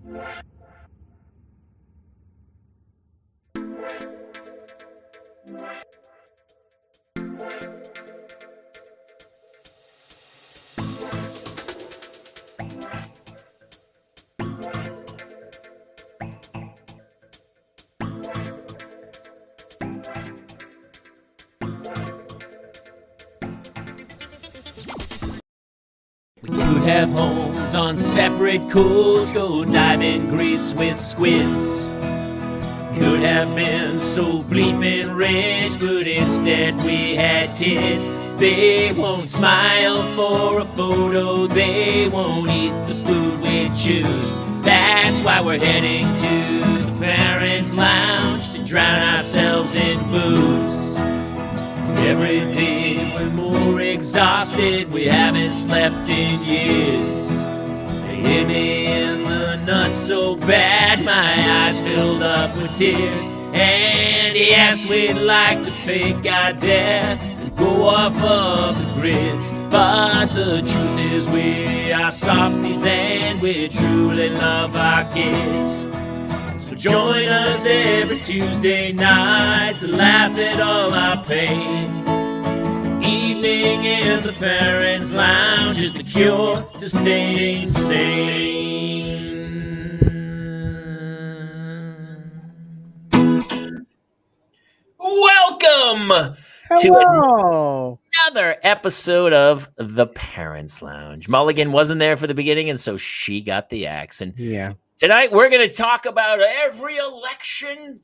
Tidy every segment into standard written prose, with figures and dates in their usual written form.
We could have homes on separate coasts, go dive in Greece with squids. Could have been so bleeping rich, but instead we had kids. They won't smile for a photo, they won't eat the food we choose. That's why we're heading to the Parents' Lounge to drown ourselves in booze. Every day we're more exhausted, we haven't slept in years. They hit me in the nuts so bad, my eyes filled up with tears. And yes, we'd like to fake our death and go off of the grids, but the truth is we are softies and we truly love our kids. So join us every Tuesday night to laugh at all our pain. Evening in the Parents' Lounge is the cure to staying sane. Welcome to another episode of the Parents' Lounge. Mulligan wasn't there for the beginning, and so she got the axe. And tonight we're going to talk about every election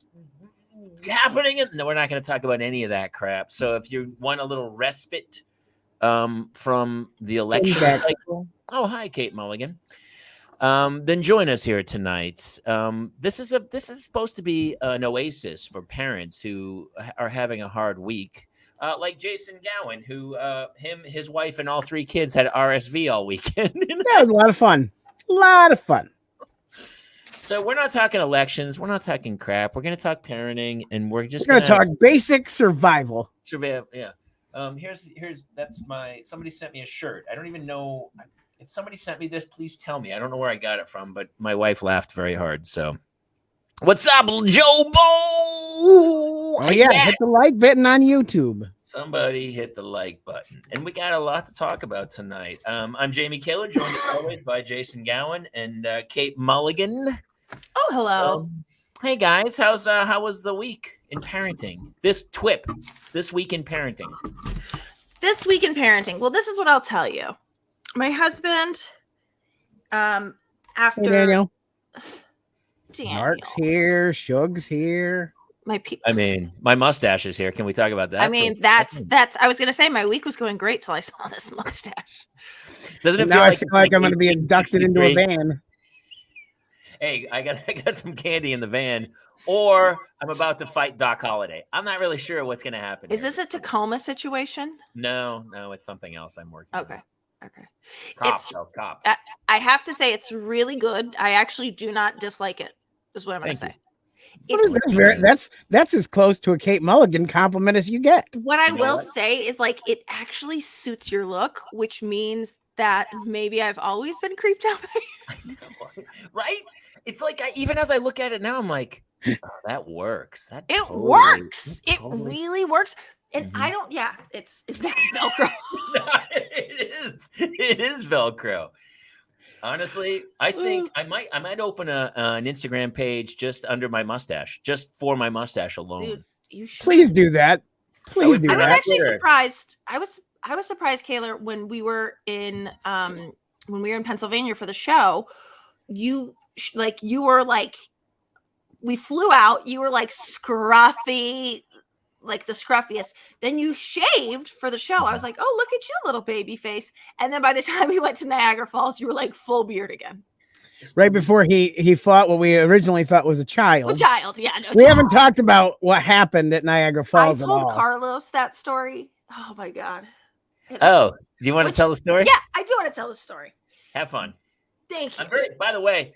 happening. No, we're not going to talk about any of that crap. So if you want a little respite from the election cycle, oh hi, Kate Mulligan. Then join us here tonight. This is supposed to be an oasis for parents who are having a hard week, like Jason Gowan, who his wife, and all 3 kids had RSV all weekend. That was a lot of fun. So we're not talking elections. We're not talking crap. We're going to talk parenting, and we're going to talk basic survival. Yeah. Somebody sent me a shirt. I don't even know if somebody sent me this. Please tell me. I don't know where I got it from, but my wife laughed very hard. So, what's up, Joe Bo? Oh yeah, hit the like button on YouTube. Somebody hit the like button, and we got a lot to talk about tonight. I'm Jamie Kaler, joined as always by Jason Gowan and Kate Mulligan. Oh, hello. Hey guys, how was the week in parenting? This week in parenting. This week in parenting. Well, this is what I'll tell you. My husband, after hey, Daniel. Mark's here, Shug's here. My mustache is here. Can we talk about that? I mean, that's. I was gonna say my week was going great till I saw this mustache. Doesn't it feel like I'm gonna be inducted into a van? Hey, I got some candy in the van, or I'm about to fight Doc Holliday. I'm not really sure what's gonna happen. Is this a Tacoma situation? No, it's something else I'm working on. Okay. Cop. I have to say it's really good. I actually do not dislike it. Is what I'm going to say. That's as close to a Kate Mulligan compliment as you get. What I will say is like it actually suits your look, which means that maybe I've always been creeped out by you. Right? It's like even as I look at it now, I'm like, oh, that works. Works. It really works. And I don't. Yeah, it's that Velcro. It is Velcro. Honestly, I think I might open an Instagram page just under my mustache, just for my mustache alone. Dude, you should. Please do that. I was actually surprised. I was surprised, Kaler, when we were in Pennsylvania for the show. You were like, we flew out. You were like scruffy. Like the scruffiest. Then you shaved for the show. I was like, oh, look at you, little baby face. And then by the time we went to Niagara Falls, you were like full beard again. Right before he fought what we originally thought was a child. Yeah. No, we haven't talked about what happened at Niagara Falls at all. I told Carlos that story. Oh my God. Do you want to tell the story? Yeah, I do want to tell the story. Have fun. Thank you. By the way,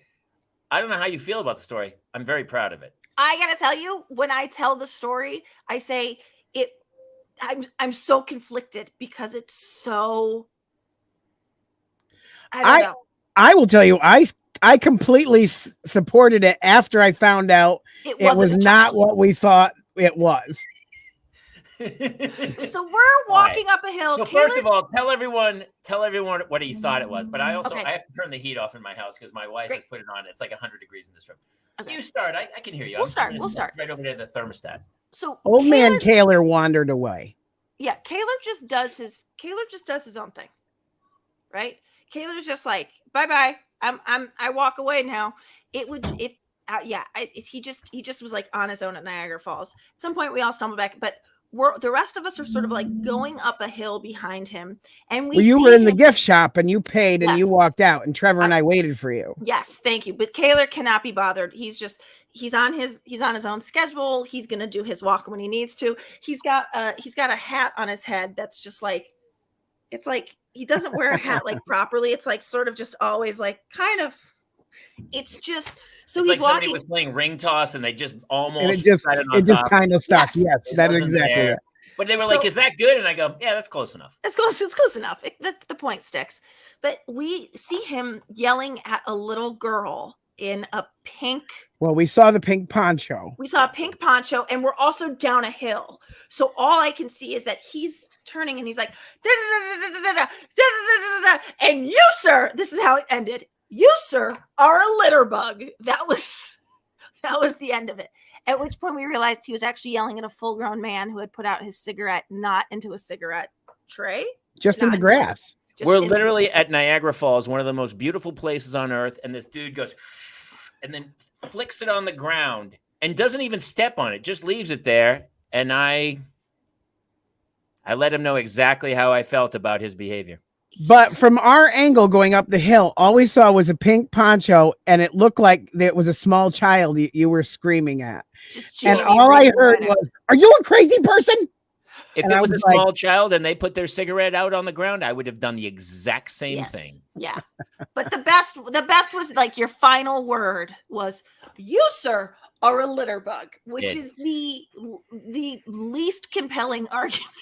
I don't know how you feel about the story. I'm very proud of it. I gotta tell you, when I tell the story, I say it. I'm so conflicted because it's so. I don't know. I will tell you, I completely supported it after I found out it was not what we thought it was. So we're walking up a hill. So first of all, tell everyone what he thought it was. But I also I have to turn the heat off in my house because my wife has put it on. It's like 100 degrees in this room. Okay. You start. I can hear you. We'll start. Right over there, the thermostat. So old man Kaler wandered away. Yeah, Kaler just does his own thing, right? Kaler's just like, bye bye. I walk away now. He just was like on his own at Niagara Falls. At some point, we all stumbled back, but the rest of us are sort of like going up a hill behind him, and you were in the gift shop and you paid and you walked out, and Trevor and I waited for you. Yes, thank you. But Kaler cannot be bothered. He's on his own schedule. He's gonna do his walk when he needs to. He's got a hat on his head that's just like, it's like he doesn't wear a hat like properly. It's like sort of just always like kind of. It's just so it's he's like walking. Somebody was playing ring toss and they just almost and it just kind of stuck. Yes, that is exactly it. But they were like, "Is that good?" And I go, "Yeah, that's close enough." It's close enough. The point sticks. But we see him yelling at a little girl in a pink. Well, we saw the pink poncho. We saw a pink poncho, and we're also down a hill. So all I can see is that he's turning, and he's like, and you, sir, this is how it ended. You, sir, are a litter bug. That was the end of it. At which point we realized he was actually yelling at a full-grown man who had put out his cigarette not into a cigarette tray. Just in the grass. We're literally at Niagara Falls, one of the most beautiful places on earth. And this dude goes and then flicks it on the ground and doesn't even step on it, just leaves it there. And I let him know exactly how I felt about his behavior. But from our angle going up the hill, all we saw was a pink poncho, and it looked like it was a small child you were screaming at. And all I heard was, "Are you a crazy person?" If it was a small child and they put their cigarette out on the ground, I would have done the exact same thing. Yeah. But the best was like your final word was, "You, sir, are a litter bug," which is the least compelling argument.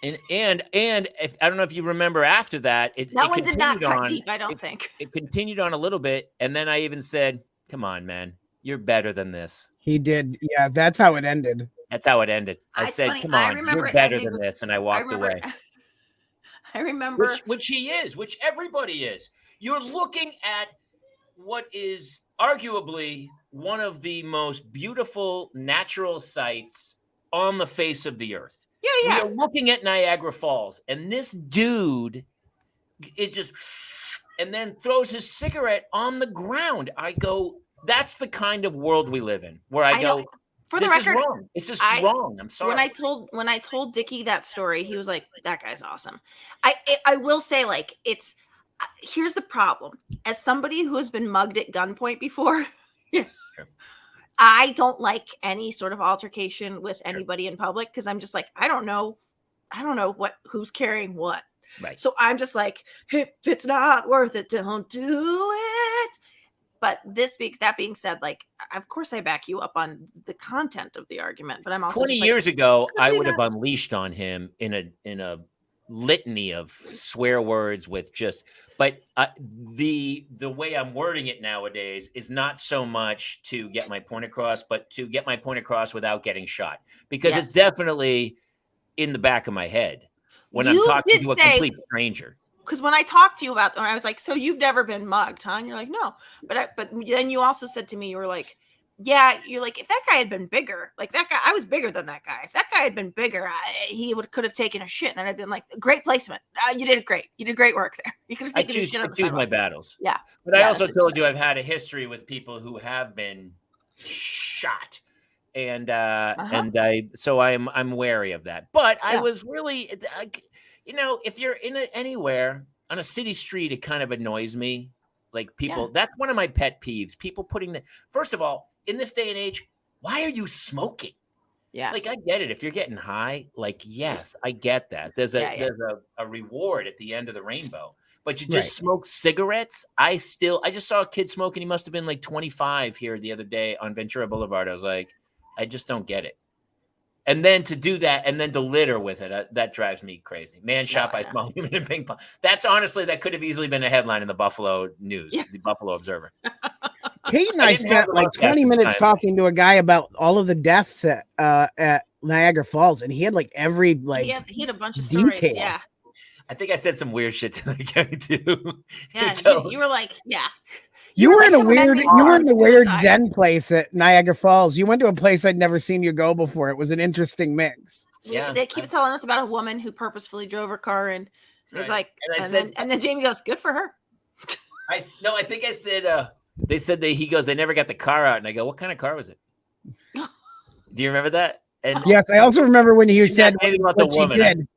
And if, I don't know if you remember after that, that one did not cut deep, I don't think. It continued on a little bit, and then I even said, "Come on, man, you're better than this." He did, yeah. That's how it ended. That's how it ended. I said, "Come on, you're better than this," and I walked away. I remember, which he is, which everybody is. You're looking at what is arguably one of the most beautiful natural sights on the face of the earth. Yeah. We are looking at Niagara Falls, and this dude, and then throws his cigarette on the ground. I go, that's the kind of world we live in, where I go, for the this record, is wrong. It's just wrong. I'm sorry. When I told Dickie that story, he was like, "That guy's awesome." I will say, like, here's the problem. As somebody who has been mugged at gunpoint before, I don't like any sort of altercation with anybody in public because I'm just like, I don't know who's carrying what. Right. So I'm just like, if it's not worth it, don't do it. But that being said, like, of course I back you up on the content of the argument, but I'm also 20 years ago, I would have unleashed on him in a litany of swear words but the way I'm wording it nowadays is not so much to get my point across, but to get my point across without getting shot, because it's definitely in the back of my head when I'm talking to a complete stranger. Because when I talked to you about them, I was like, "So you've never been mugged, huh?" And you're like, "No," but then you also said to me, you were like, "Yeah," you're like, "If that guy had been bigger, like that guy, I was bigger than that guy. If that guy had been bigger, he could have taken a shit." And I'd been like, "Great placement. You did great. You did great work there. You could have taken a shit." I choose my battles. Yeah, but I also told you I've had a history with people who have been shot, and so I'm wary of that. But I was really, if you're anywhere on a city street, it kind of annoys me. Like people, that's one of my pet peeves. People putting first of all, in this day and age, why are you smoking? Yeah. Like, I get it. If you're getting high, like, yes, I get that. There's a reward at the end of the rainbow, but you just smoke cigarettes. I just saw a kid smoking. He must've been like 25 here the other day on Ventura Boulevard. I was like, I just don't get it. And then to do that, and then to litter with it, that drives me crazy. Man shot by small human in ping pong. That's honestly, that could have easily been a headline in the Buffalo News, the Buffalo Observer. Kate and I spent like 20 minutes talking to a guy about all of the deaths at Niagara Falls, and he had like every he had a bunch of detail. Stories. Yeah. I think I said some weird shit to the guy too. Yeah, you were like, yeah. You were in a weird Zen place at Niagara Falls. You went to a place I'd never seen you go before. It was an interesting mix. Yeah, they keep telling us about a woman who purposefully drove her car, and it was like, and then Jamie goes, "Good for her." I think I said they said he goes, they never got the car out, and I go, "What kind of car was it?" Do you remember that? And yes, I also remember when you said about the woman. Did.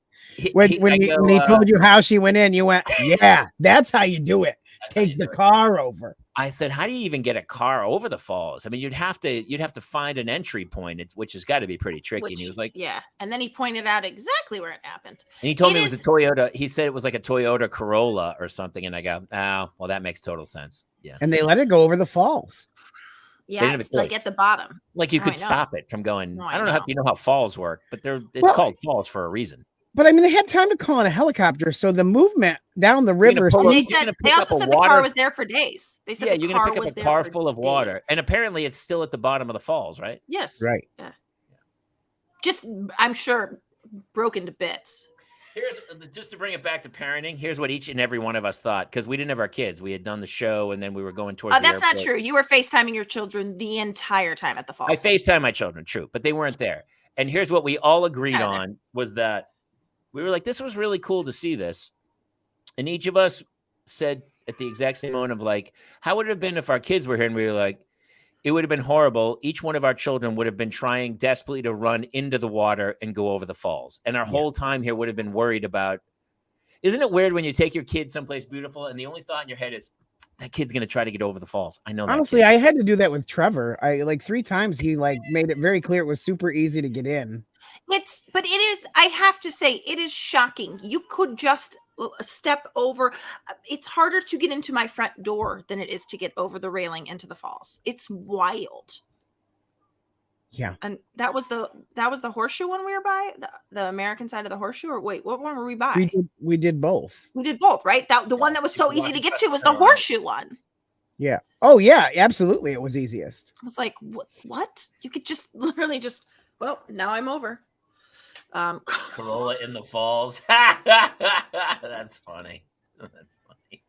When he told you how she went in, you went, "Yeah, that's how you do it. Take the car over." I said, "How do you even get a car over the falls? I mean, you'd have to find an entry point, which has got to be pretty tricky." And he was like, "Yeah." And then he pointed out exactly where it happened. And he told me it was a Toyota. He said it was like a Toyota Corolla or something. And I go, "Oh, well, that makes total sense." Yeah. And they let it go over the falls. Yeah, it's like at the bottom. Like you could stop it from going. I don't know how falls work, but it's called falls for a reason. But I mean, they had time to call in a helicopter, so the movement down the river. And they also said the car was there for days. They said you're going to pick up a car full of water, and apparently it's still at the bottom of the falls, right? Yes. Right. Yeah. Just, I'm sure, broken to bits. Just to bring it back to parenting. Here's what each and every one of us thought, because we didn't have our kids. We had done the show, and then we were going towards. That's not true. You were FaceTiming your children the entire time at the falls. I FaceTime my children, true, but they weren't there. And here's what we all agreed on was that. We were like, this was really cool to see this. And each of us said at the exact same moment of like, how would it have been if our kids were here? And we were like, it would have been horrible. Each one of our children would have been trying desperately to run into the water and go over the falls. And our whole time here would have been worried about, isn't it weird when you take your kid someplace beautiful and the only thought in your head is, that kid's going to try to get over the falls. I know. Honestly, I had to do that with Trevor. I like 3 times. He like made it very clear it was super easy to get in. But it is, I have to say, it is shocking. You could just step over. It's harder to get into my front door than it is to get over the railing into the falls. It's wild. Yeah. And that was the horseshoe one we were by, the American side of the horseshoe, or wait, what one were we by? We did both. We did both, right? The one that was so easy to get to was the horseshoe one. Yeah. Oh yeah, absolutely. It was easiest. I was like, what? You could just literally just, well, now I'm over. Corolla in the falls. That's funny. That's funny.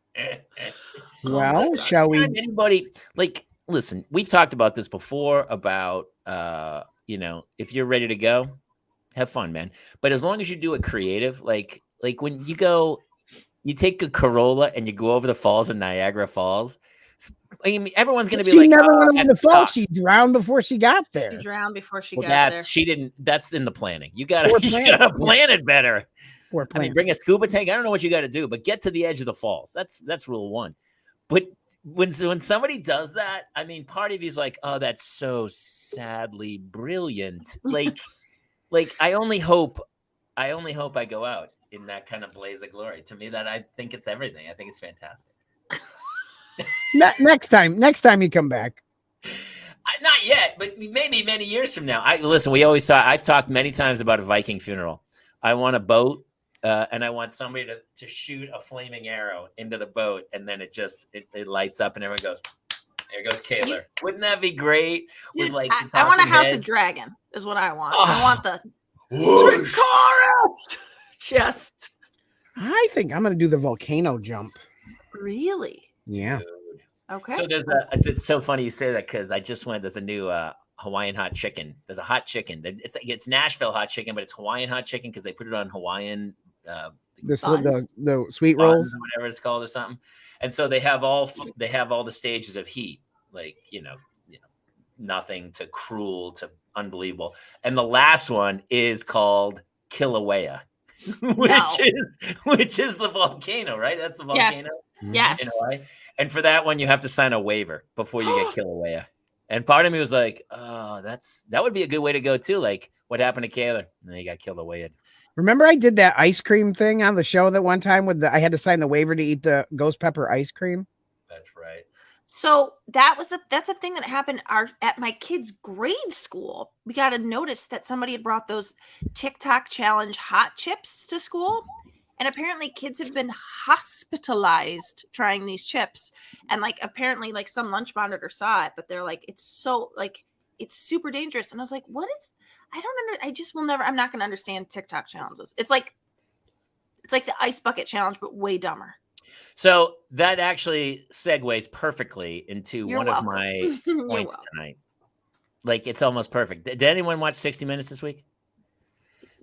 Well, shall we? Anybody like? Listen, we've talked about this before. About if you're ready to go, have fun, man. But as long as you do it creative, like when you take a Corolla and you go over the falls in Niagara Falls. I mean, everyone's going to be like, she never went over the falls. She drowned before she got there. She drowned before she got there. She didn't. That's in the planning. You got to plan it better. I mean, bring a scuba tank. I don't know what you got to do, but get to the edge of the falls. That's rule 1. But when somebody does that, I mean, part of you's like, oh, that's so sadly brilliant. Like I only hope I go out in that kind of blaze of glory. To me, that I think it's everything. I think it's fantastic. Next time you come back. Not yet, but maybe many years from now. I've talked many times about a Viking funeral. I want a boat, and I want somebody to shoot a flaming arrow into the boat, and then it lights up, and everyone goes, "There goes Kaylor." Wouldn't that be great? Dude, I want a House of Dragon, is what I want. I want the chorus. Just. I think I'm going to do the volcano jump. Really? Yeah. Dude. Okay. So it's so funny you say that because I just went. There's a new Hawaiian hot chicken. There's a hot chicken. It's Nashville hot chicken, but it's Hawaiian hot chicken because they put it on Hawaiian. The sweet rolls, or whatever it's called, or something. And so they have all the stages of heat, like nothing to cruel to unbelievable. And the last one is called Kilauea. which is the volcano, right? That's the volcano. Yes. In Hawaii. And for that one, you have to sign a waiver before you get Kilauea. And part of me was like, oh, that would be a good way to go too. Like what happened to Kaylor? And then he got Kilauea. Remember I did that ice cream thing on the show that one time I had to sign the waiver to eat the ghost pepper ice cream. That's right. So that's a thing that happened at my kids' grade school. We got a notice that somebody had brought those TikTok challenge hot chips to school. And apparently kids have been hospitalized trying these chips. And like apparently like some lunch monitor saw it, but they're like, it's super dangerous. And I was like, I just will never, I'm not going to understand TikTok challenges. It's like the ice bucket challenge, but way dumber. So that actually segues perfectly into You're one welcome. of my points tonight. Like, it's almost perfect. Did anyone watch 60 Minutes this week?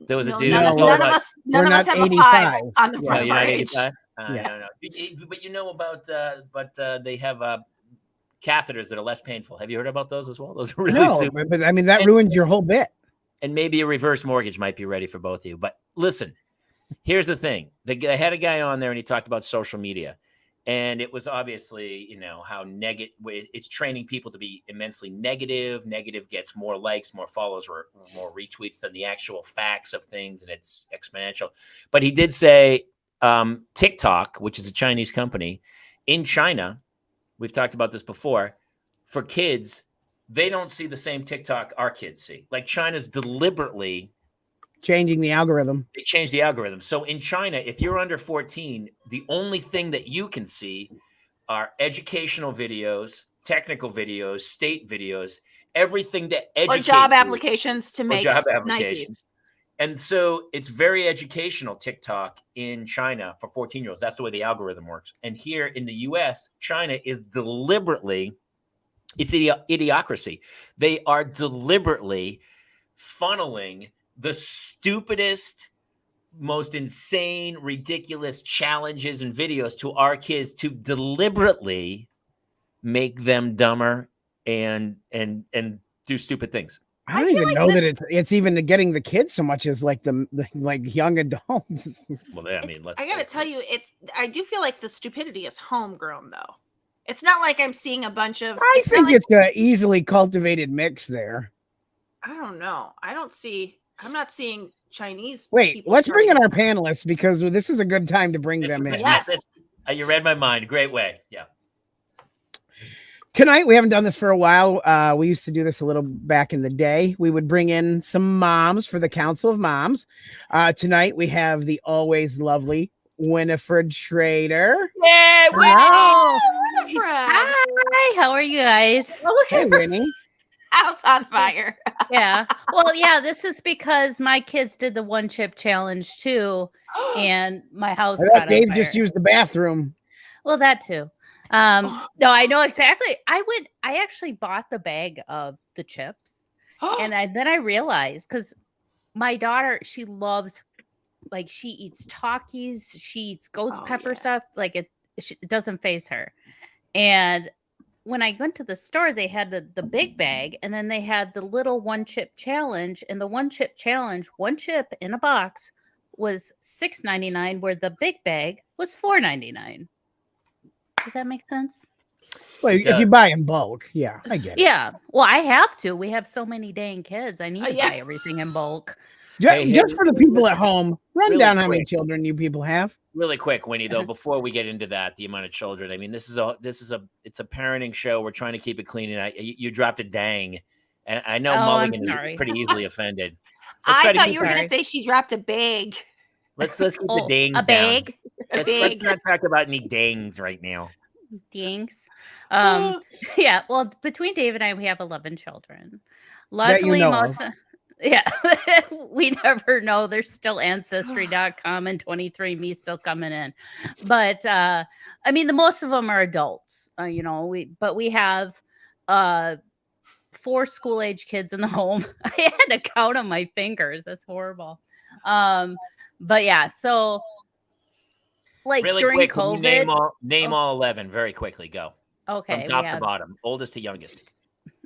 There was a dude. None of us have 85. a 5 on the Yeah. front of You're our not age. 85? Yeah. No. But you know about, they have catheters that are less painful. Have you heard about those as well? Those are really super. But I mean, that ruins your whole bit. And maybe a reverse mortgage might be ready for both of you. But listen, here's the thing. They had a guy on there and he talked about social media. And it was obviously, how negative it's training people to be immensely negative. Negative gets more likes, more follows, or more retweets than the actual facts of things. And it's exponential. But he did say TikTok, which is a Chinese company in China, we've talked about this before, for kids, they don't see the same TikTok our kids see. Like China's deliberately changing the algorithm. They changed the algorithm. So in China, if you're under 14, the only thing that you can see are educational videos, technical videos, state videos, everything that educates or job applications to make job applications. Nikes. And so it's very educational, TikTok in China for 14-year-olds. That's the way the algorithm works. And here in the US, China is deliberately, it's idiocracy. They are deliberately funneling the stupidest, most insane, ridiculous challenges and videos to our kids to deliberately make them dumber and do stupid things. I don't even know that it's even getting the kids so much as like the like young adults. Well, I mean, I gotta tell you, I do feel like the stupidity is homegrown though. It's not like I'm seeing a bunch of. I think it's an easily cultivated mix there. I don't know. I'm not seeing Chinese. Wait, let's bring in our panelists because this is a good time to bring them in. Yes. You read my mind. Great way. Yeah. Tonight, we haven't done this for a while. We used to do this a little back in the day. We would bring in some moms for the Council of Moms. Tonight, we have the always lovely Winifred Schrader. Hey, Hello, Winifred. Hi, how are you guys? Well, look at Winnie. House on fire. Yeah. Well, yeah, this is because my kids did the one chip challenge too, and my house caught Dave on fire. just used the bathroom. Well, that too. No, I know exactly. I actually bought the bag of the chips, and then I realized because my daughter, she loves, like, she eats Takis, she eats ghost pepper stuff. Like it doesn't faze her. And when I went to the store, they had the big bag, and then they had the little one chip challenge. And the one chip challenge, one chip in a box, was $6.99, where the big bag was $4.99. Does that make sense? Well, if you buy in bulk, yeah, I get it. Yeah. Well, I have to. We have so many dang kids. I need to buy everything in bulk. Just for the people at home, run down how many children you people have. Really quick, Winnie, though, before we get into that, the amount of children. I mean, it's a parenting show. We're trying to keep it clean, and you dropped a dang, and I know Mulligan is pretty easily offended. I thought you were going to say she dropped a bag. Let's keep the dangs a bag. Down. Let's not talk about any dangs right now. Dangs. Yeah. Well, between Dave and I, we have 11 children. Luckily, yeah, we never know. There's still Ancestry.com and 23andMe still coming in. But I mean, the most of them are adults, we have 4 school-age kids in the home. I had to count on my fingers. That's horrible. But yeah, so like really during quick, COVID, name all 11 very quickly. Go. Okay. From top to bottom, oldest to youngest.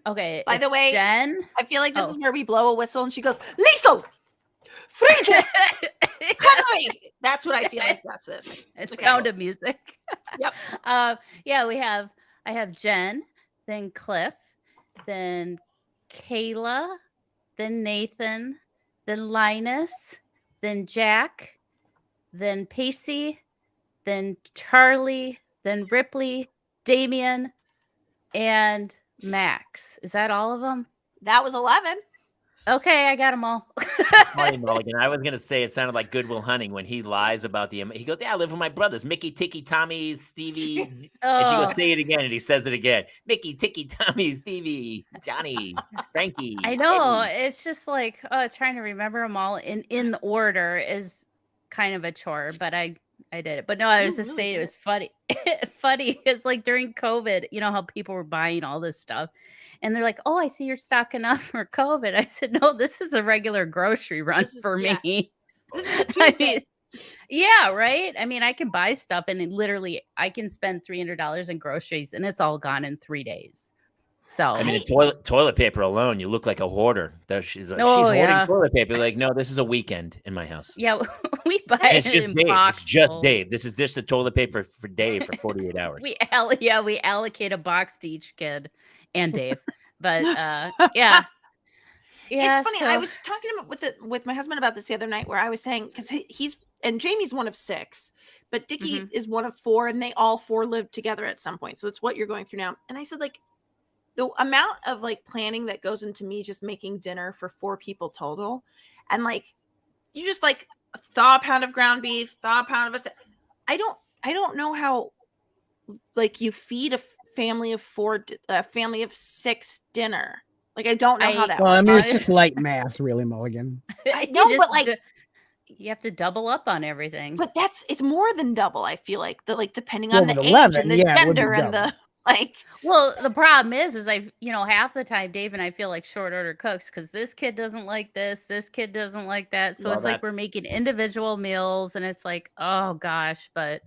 Okay. By the way, Jen, I feel like this is where we blow a whistle and she goes, Liesel, Friedrich, Henry. That's what I feel like that's this. It's Sound of Music. Yep. Yeah, I have Jen, then Cliff, then Kayla, then Nathan, then Linus, then Jack, then Pacey, then Charlie, then Ripley, Damien, and Max. Is that all of them? That was 11. Okay, I got them all. Funny, Mulligan. I was gonna say it sounded like Good Will Hunting when he lies about the. He goes, "Yeah, I live with my brothers, Mickey, Ticky, Tommy, Stevie," and she goes, Oh, "Say it again," and he says it again: Mickey, Ticky, Tommy, Stevie, Johnny, Frankie. I know. Eddie." It's just like trying to remember them all in order is kind of a chore, but I did it. But no, I was You just really saying it did. was funny. Funny is like during COVID, you know how people were buying all this stuff. And they're like, "Oh, I see you're stocking up for COVID." I said, "No, this is a regular grocery run This is- for yeah. me." This is a I Tuesday. mean, yeah, right. I mean, I can buy stuff and it literally I can spend $300 in groceries and it's all gone in 3 days. So I mean, the toilet paper alone, you look like a hoarder. She's like, Oh, she's hoarding yeah. toilet paper. Like, no, this is a weekend in my house. yeah, we buy And it's it just in Dave. It's boxes. just Dave. This is just the toilet paper for Dave for 48 hours. We allocate a box to each kid and Dave. But yeah. It's funny. I so- was talking with my husband about this the other night, where I was saying, because he's and Jamie's one of 6, but Dickie Mhm. is one of 4, and they all 4 lived together at some point. So that's what you're going through now. And I said, like, the amount of like planning that goes into me just making dinner for 4 people total, and like you just like thaw a pound of ground beef, thaw a pound of I don't know how like you feed a family of 4, a family of 6 dinner. Like I don't know how that Well, I works. mean, it's just light math, really, Mulligan. I You know, just but like, you have to double up on everything. but it's more than double. I feel like depending Well, on the with age 11, and the yeah, it would be gender and double. the like. Well, the problem is half the time Dave and I feel like short order cooks because this kid doesn't like this kid doesn't like that. So Well, it's like we're making individual meals and it's like, oh gosh, but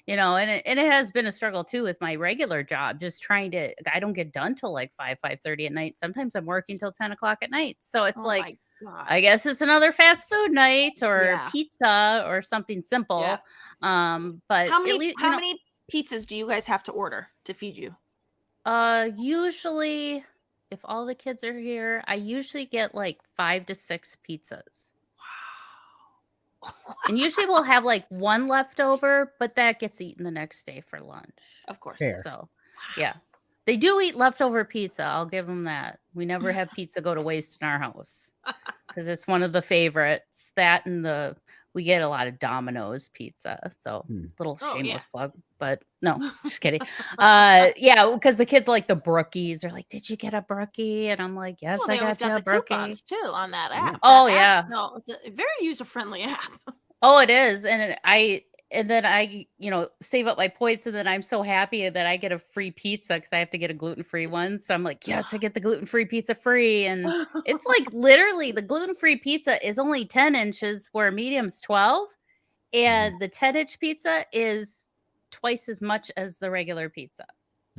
and it has been a struggle too with my regular job, just trying to, I don't get done till like 5:30 at night. Sometimes I'm working till 10 o'clock at night. So it's Oh like, my God. I guess it's another fast food night or Yeah. pizza or something simple. Yeah. But How at many least, many pizzas do you guys have to order to feed you? usually if all the kids are here, I usually get like 5 to 6 pizzas. And usually we'll have like one leftover, but that gets eaten the next day for lunch. Of course. Fair. So, yeah. They do eat leftover pizza. I'll give them that. We never have pizza go to waste in our house because it's one of the favorites. That and we get a lot of Domino's pizza. So, little Oh, shameless yeah. plug. But no, just kidding. Yeah, because the kids like the Brookies. They're like, "Did you get a Brookie?" And I'm like, "Yes, Well, I they always got you got a the Brookie." coupons too on that app. Oh, That yeah. app's very user friendly app. Oh, it is. And then I save up my points, and then I'm so happy that I get a free pizza because I have to get a gluten-free one. So I'm like, yes, I get the gluten-free pizza free. And it's like literally the gluten-free pizza is only 10 inches where medium's 12. And the 10-inch pizza is twice as much as the regular pizza.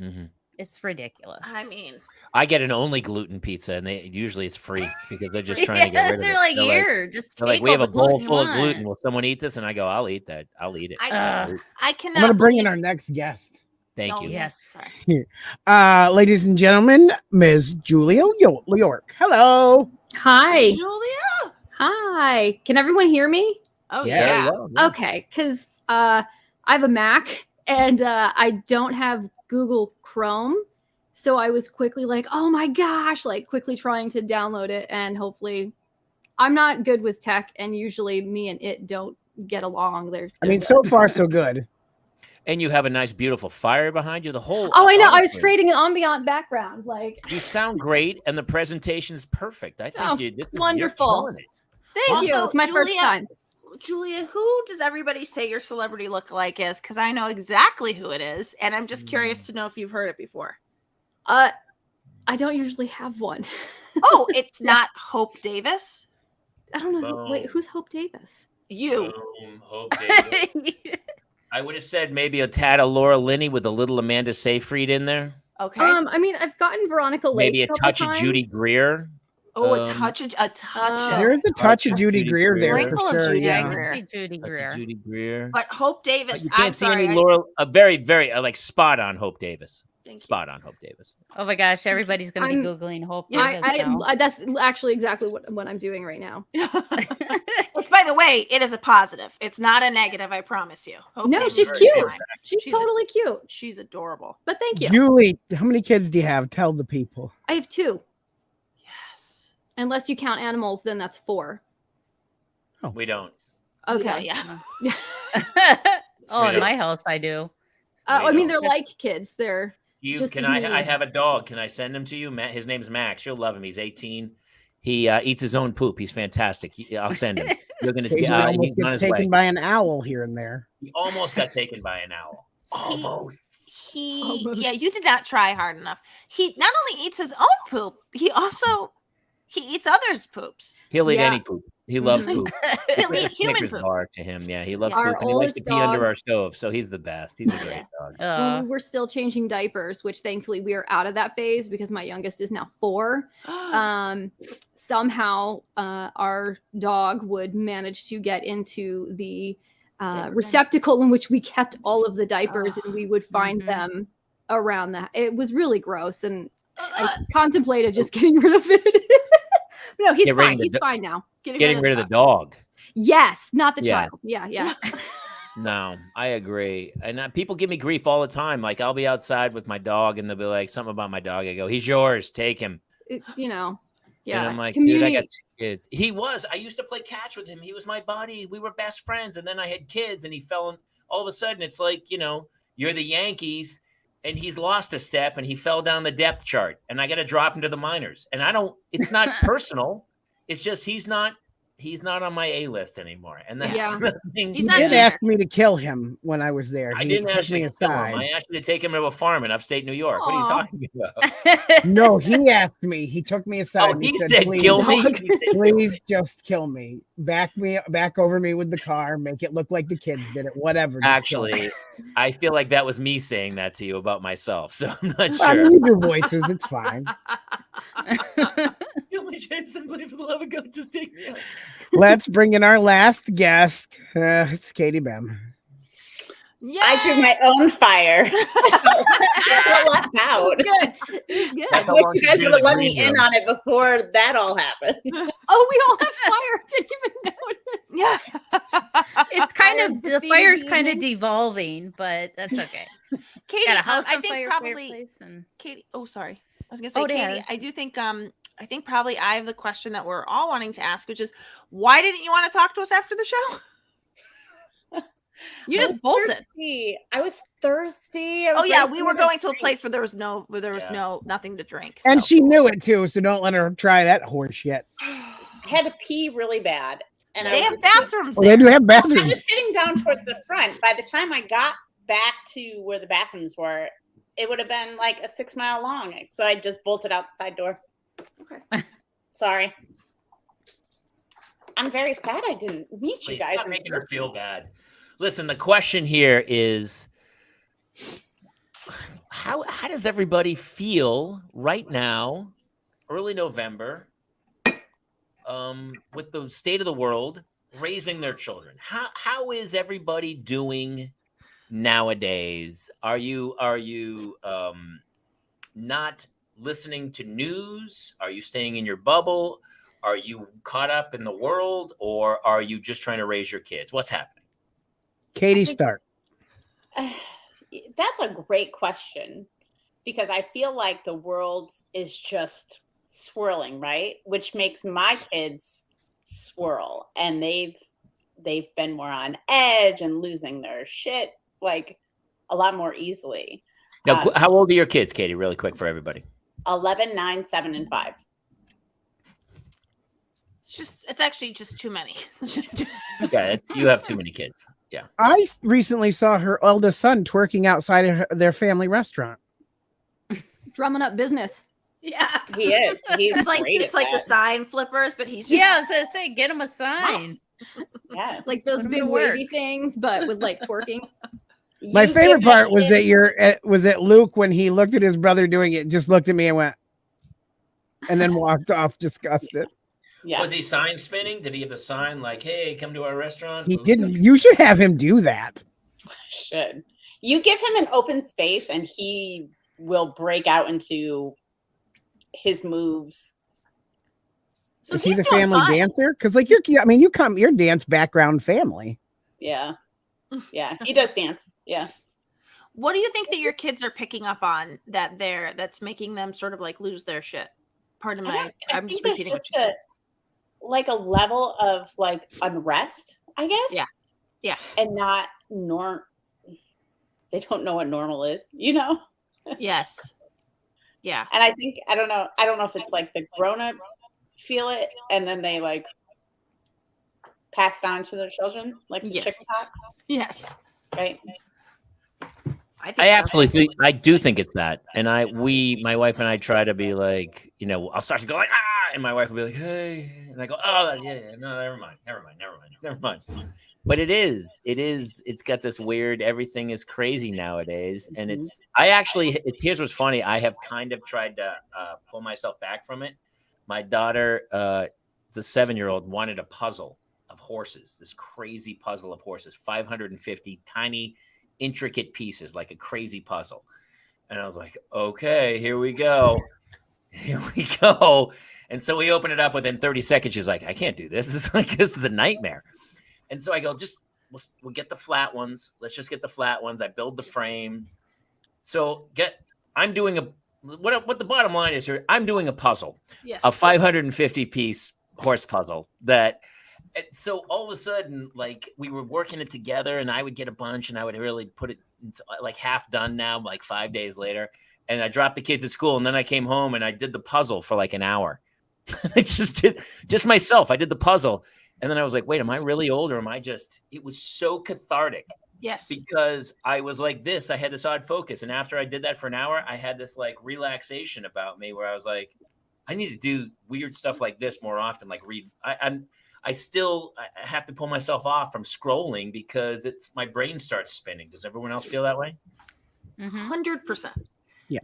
Mm-hmm. It's ridiculous. I mean, I get an only gluten pizza, and usually it's free because they're just trying to get rid of it. They're like, here, just they're take like, we all have a the gluten bowl you full of want. gluten. Will someone eat this? And I go, I'll eat that. I'll eat it. I I'm cannot going to bring in believe- our next guest. Thank Oh, you. Yes. Sorry. Ladies and gentlemen, Ms. Julia York. Hello. Hi. Julia. Hi. Can everyone hear me? Oh Yeah. Very yeah. well, yeah. Okay, because I have a Mac and I don't have Google Chrome. So I was quickly like, oh my gosh, like quickly trying to download it. And hopefully I'm not good with tech. And usually me and it don't get along. I mean, so far, so good. And you have a nice, beautiful fire behind you. The whole. Oh, I know. I was honestly, creating an ambient background. Like, You sound great, and the presentation's perfect. I think Oh, this is, wonderful. You're killing it. thank you. Also, It's my first Julia- time. Julia, who does everybody say your celebrity lookalike is? Because I know exactly who it is, and I'm just curious to know if you've heard it before. I don't usually have one. Oh, it's not Hope Davis. I don't know. Wait, Boom. who's Hope Davis? You. Boom, Hope Davis. I would have said maybe a tad of Laura Linney with a little Amanda Seyfried in there. Okay. I mean, I've gotten Veronica Lake Maybe a couple touch of Judy times. Greer. Oh, a touch of There's a touch of Judy Judy Greer there Greer. for Sprinkle of sure. Judy Yeah, I Yeah. Greer. can see Judy Greer. Judy Greer. But Hope Davis. You I'm can't see sorry. any Laura. A very, very like spot on Hope Davis. Thank you. Spot on Hope Davis. Oh my gosh, everybody's gonna be I'm- googling Hope Yeah, Davis now. That's actually exactly what I'm doing right now. Which, by the way, it is a positive. It's not a negative. I promise you. Hope No, Davis she's is cute. fine. She's She's a- totally cute. She's adorable. But thank you. Julie, how many kids do you have? Tell the people. I have 2. Yes. Unless you count animals, then that's 4. We don't. Okay. Yeah. Oh, in Yeah. my house I do. I mean, they're Just- like kids. They're Just Can as I? many. I have a dog. Can I send him to you? Matt. His name's Max. You'll love him. He's 18. He eats his own poop. He's fantastic. I'll send him. You're gonna. Occasionally almost He's on gets his taken way. by an owl here and there. He almost got taken by an owl. Almost. Almost. Yeah, you did not try hard enough. He not only eats his own poop, he eats others' poops. He'll eat Yeah. any poop. He loves poop. He'll eat human Snickers poop. bar to him. Yeah, he loves Our poop and he likes to oldest pee under dog- our stove. So he's the best. He's a great dog. when we were still changing diapers, which thankfully we are out of that phase because my youngest is now 4. Somehow our dog would manage to get into the Diaper bin. receptacle in which we kept all of the diapers, and we would find Mhm. them around that. It was really gross, and I contemplated just getting rid of it. No, he's Get rid of fine. the He's do- fine now. Getting rid of the dog. Yes, not the Yeah. child. Yeah. No, I agree. And people give me grief all the time. Like I'll be outside with my dog and they'll be like something about my dog. I go, he's yours. Take him. Yeah. And I'm like, Community. dude, I got 2 kids. He was. I used to play catch with him. He was my buddy. We were best friends. And then I had kids and he fell in. All of a sudden, it's like, you're the Yankees and he's lost a step and he fell down the depth chart. And I got to drop him to the minors. And it's not personal. It's just he's not on my A list anymore. And that's Yeah. the thing. He's He not did Junior. ask me to kill him when I was there. I He didn't took ask you me to kill him. aside. I asked you to take him to a farm in upstate New York. What are you Aw. talking about? No, he asked me. He took me aside. Oh, and he said, said, "Please, kill me. dog. He said, kill Please me. just kill me. Back over me with the car. Make it look like the kids did it. Whatever. just kill me." Actually, I feel like that was me saying that to you about myself. So I'm not I sure. mean, we do voices. It's fine. Kill me, Jason. Please, for the love of God, just take me out. Let's bring in our last guest. It's Katie Bem. Yeah. I drew my own fire. I feel left out. Good. Good. I How wish long you did guys you would have do let the me green in room? on it before that all happened. Oh, we all have fire. Didn't even notice. Yeah. It's kind of the defeated fire's the kind of evening. devolving, but that's okay. Katie, Got a house I on think fire, probably fireplace, and Katie. Oh, sorry. I was gonna say, Oh, Katie. Dad. I think probably I have the question that we're all wanting to ask, which is, why didn't you want to talk to us after the show? You I just was bolted. thirsty. I was thirsty. Oh yeah, we were going to a place where there was nothing to drink. And so. she knew it too, so don't let her try that horse yet. I had to pee really bad. And They I have was bathrooms Oh, they there. do have I bathrooms. was sitting down towards the front. By the time I got back to where the bathrooms were, it would have been like a 6 mile long. So I just bolted out the side door. Okay. Sorry. I'm very sad I didn't meet you Please guys. stop in making her person. feel bad. Listen, the question here is how does everybody feel right now, early November, with the state of the world, raising their children? How is everybody doing nowadays? Are you not listening to news? Are you staying in your bubble? Are you caught up in the world, or are you just trying to raise your kids? What's happening? Katie Stark. That's a great question because I feel like the world is just swirling, right? Which makes my kids swirl, and they've been more on edge and losing their shit like a lot more easily. Now, how old are your kids, Katie? Really quick for everybody. 11, 9, 7, and 5. It's actually just too many. Okay, you have too many kids. Yeah. I recently saw her oldest son twerking outside of their family restaurant. Drumming up business. Yeah. He is. He's It's like great it's at like the that. sign flippers, but he's just yeah, I was gonna say, get him a sign. Yes. Like those Put 'em big to work. wavy things, but with like twerking. My You favorite give part that was kid- that was that Luke, when he looked at his brother doing it, just looked at me and went, and then walked off disgusted. Yes. Was he sign spinning? Did he have the sign like, "Hey, come to our restaurant"? He did. You should have him do that. Should. You give him an open space and he will break out into his moves. So Is he he's the doing family fine. dancer? Because like you're dance background family. Yeah. Yeah. He does dance. Yeah. What do you think that your kids are picking up on that's making them sort of like lose their shit? Pardon my, I'm just repeating what you said. Like a level of like unrest, I guess. Yeah. Yeah. And not they don't know what normal is, you know? Yes. Yeah. And I don't know if it's like the grown-ups feel it and then they like pass it on to their children, like the chicken pox. Yes. Right. I do think it's that. And my wife and I try to be like, I'll start to go like, ah, and my wife will be like, hey, and I go, oh, yeah, no, never mind. But it's got this weird, everything is crazy nowadays. And here's what's funny. I have kind of tried to pull myself back from it. My daughter, the 7-year-old, wanted a puzzle of horses, this crazy puzzle of horses, 550 tiny, intricate pieces, like a crazy puzzle. And I was like, okay, here we go. And so we open it up within 30 seconds. She's like, I can't do this. This is a nightmare. And so I go, we'll get the flat ones. Let's just get the flat ones. I build the frame. So I'm doing what the bottom line is here. I'm doing a puzzle, a 550 piece horse puzzle so all of a sudden, like we were working it together and I would get a bunch and I would really put it like half done now, like 5 days later. And I dropped the kids at school and then I came home and I did the puzzle for like an hour. I just myself. I did the puzzle. And then I was like, wait, am I really old or it was so cathartic. Yes. Because I was like this, I had this odd focus. And after I did that for an hour, I had this like relaxation about me where I was like, I need to do weird stuff like this more often. Like read. I have to pull myself off from scrolling because my brain starts spinning. Does everyone else feel that way? 100%. Yeah.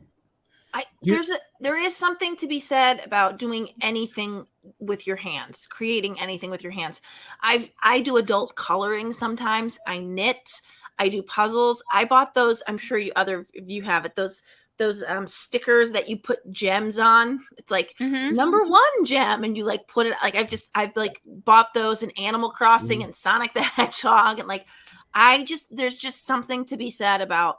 There is something to be said about doing anything with your hands, creating anything with your hands. I do adult coloring sometimes. I knit. I do puzzles. I bought those. I'm sure if you have it. Those stickers that you put gems on. It's like number 1 gem, and you like put it like I've like bought those in Animal Crossing and Sonic the Hedgehog, and like there's just something to be said about.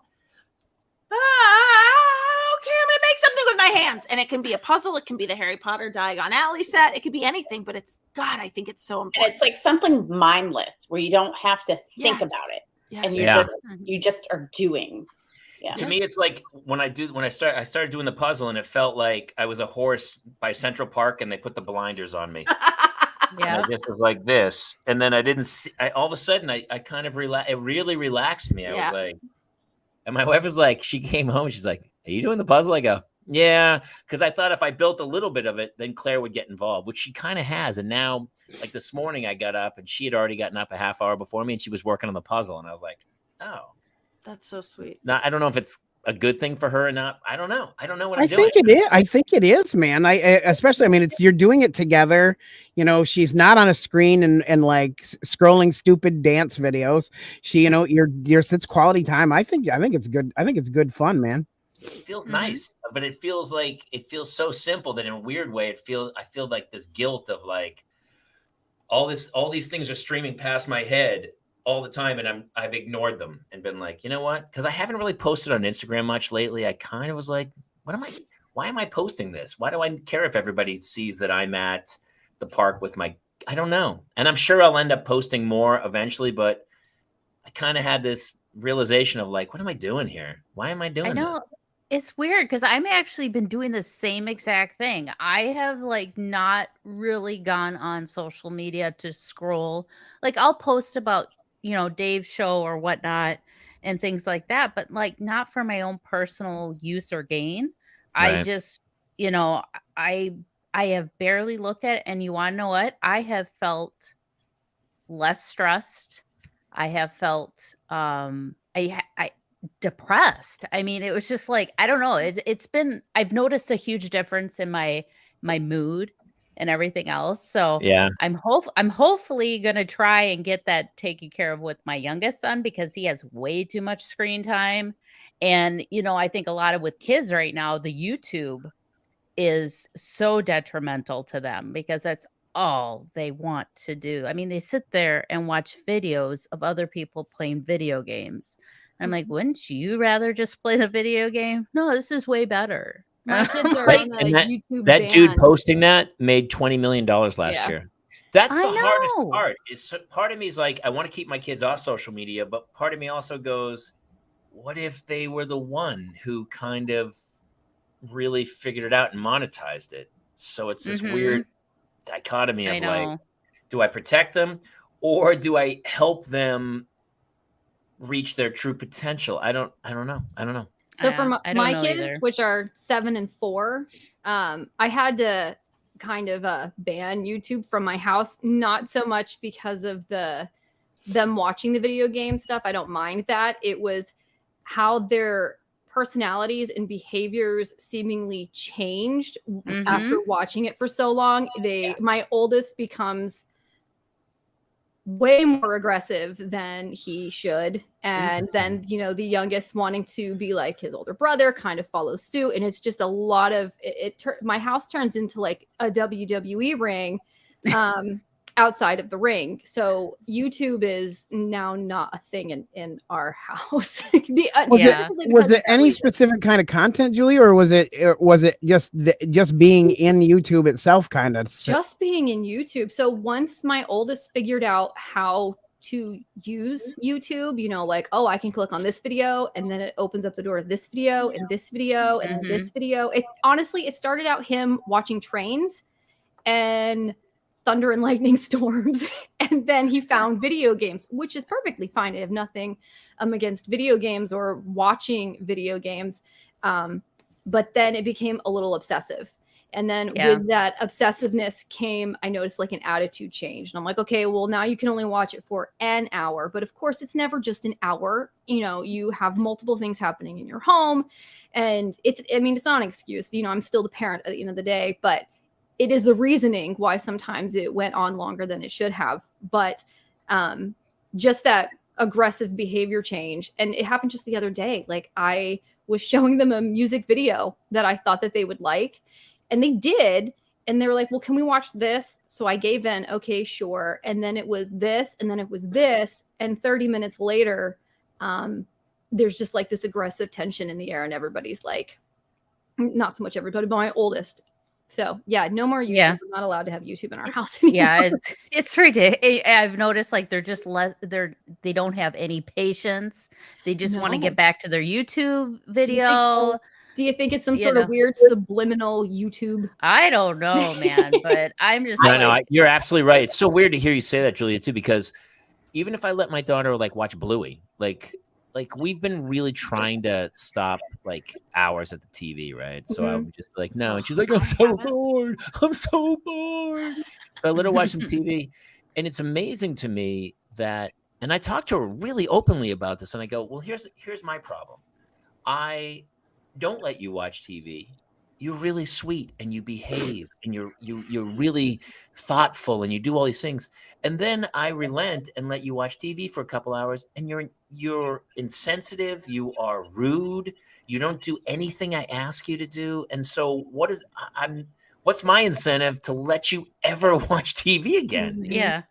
Okay, I'm gonna make something with my hands, and it can be a puzzle. It can be the Harry Potter Diagon Alley set. It could be anything, but I think it's so important. And it's like something mindless where you don't have to think about it, and you just are doing. Yeah. To me, it's like when I started doing the puzzle, and it felt like I was a horse by Central Park, and they put the blinders on me. Yeah, I just was like this, and then I didn't see. All of a sudden, I kind of it really relaxed me. I was like, and my wife was like, she came home, she's like, "Are you doing the puzzle?" I go, "Yeah," because I thought if I built a little bit of it, then Claire would get involved, which she kind of has. And now, like this morning, I got up, and she had already gotten up a half hour before me, and she was working on the puzzle, and I was like, "Oh." That's so sweet. Now, I don't know if it's a good thing for her or not. I don't know. I don't know what I think it is. I think it is, man. Especially, I mean, you're doing it together. She's not on a screen and like scrolling stupid dance videos. It's quality time. I think it's good. I think it's good fun, man. It feels nice, but it feels so simple that in a weird way, I feel like this guilt of like all these things are streaming past my head all the time, and I've ignored them and been like, you know what? Because I haven't really posted on Instagram much lately. I kind of was like, why am I posting this? Why do I care if everybody sees that I'm at the park with I don't know. And I'm sure I'll end up posting more eventually, but I kind of had this realization of like, what am I doing here? Why am I doing this? It's weird because I'm actually been doing the same exact thing. I have like not really gone on social media to scroll. Like I'll post about Dave's show or whatnot and things like that, but like not for my own personal use or gain. Right. I just, I have barely looked at it, and you want to know what? I have felt less stressed. I have felt I depressed. I mean, it was just like, I don't know. I've noticed a huge difference in my my mood and everything else. So Yeah. I'm hopefully gonna try and get that taken care of with my youngest son because he has way too much screen time. And I think a lot of with kids right now, the YouTube is so detrimental to them because that's all they want to do. I mean, they sit there and watch videos of other people playing video games. I'm like, wouldn't you rather just play the video game? No, this is way better. My kids are Right. on the And YouTube that dude ban. posting that made $20 million last Yeah. year. That's I the hardest know. part. Part of me is like, I want to keep my kids off social media, but part of me also goes, what if they were the one who kind of really figured it out and monetized it? So it's this weird dichotomy I of like, know. do I protect them or do I help them reach their true potential? I don't know. So for I don't my know kids, either. which are 7 and 4, I had to kind of ban YouTube from my house. Not so much because of them watching the video game stuff. I don't mind that. It was how their personalities and behaviors seemingly changed after watching it for so long. My oldest becomes way more aggressive than he should, and then the youngest wanting to be like his older brother kind of follows suit, and it's just a lot of my house turns into like a WWE ring outside of the ring. So YouTube is now not a thing in our house. Was it any specific kind of content, Julie, or was it just being in YouTube itself kind of? Just being in YouTube. So once my oldest figured out how to use YouTube, like, oh, I can click on this video and then it opens up the door to this video and this video and then this video. It started out him watching trains and thunder and lightning storms, and then he found video games, which is perfectly fine. I have nothing against video games or watching video games, but then it became a little obsessive, and then with that obsessiveness came, I noticed like an attitude change, and I'm like, okay, well, now you can only watch it for an hour, but of course it's never just an hour. You have multiple things happening in your home, and it's not an excuse. I'm still the parent at the end of the day, but it is the reasoning why sometimes it went on longer than it should have. But just that aggressive behavior change. And it happened just the other day. Like, I was showing them a music video that I thought that they would like, and they did. And they were like, well, can we watch this? So I gave in, okay, sure. And then it was this, and then it was this. And 30 minutes later, there's just like this aggressive tension in the air, and everybody's like, not so much everybody, but my oldest. So yeah, no more YouTube. Yeah. We're not allowed to have YouTube in our house anymore. Yeah, it's ridiculous. I've noticed like they're just they don't have any patience. They just want to get back to their YouTube video. Do you think it's some sort of weird subliminal YouTube? I don't know, man, but I'm just No, you're absolutely right. It's so weird to hear you say that, Julia, too, because even if I let my daughter like watch Bluey, like we've been really trying to stop like hours at the TV, right? So I would just be like, no. And she's like, I'm so bored. So I let her watch some TV. And it's amazing to me that, and I talked to her really openly about this, and I go, well, here's my problem. I don't let you watch TV. You're really sweet and you behave and you're really thoughtful and you do all these things. And then I relent and let you watch TV for a couple hours, and you're insensitive. You are rude. You don't do anything I ask you to do. And so what's my incentive to let you ever watch TV again? Yeah.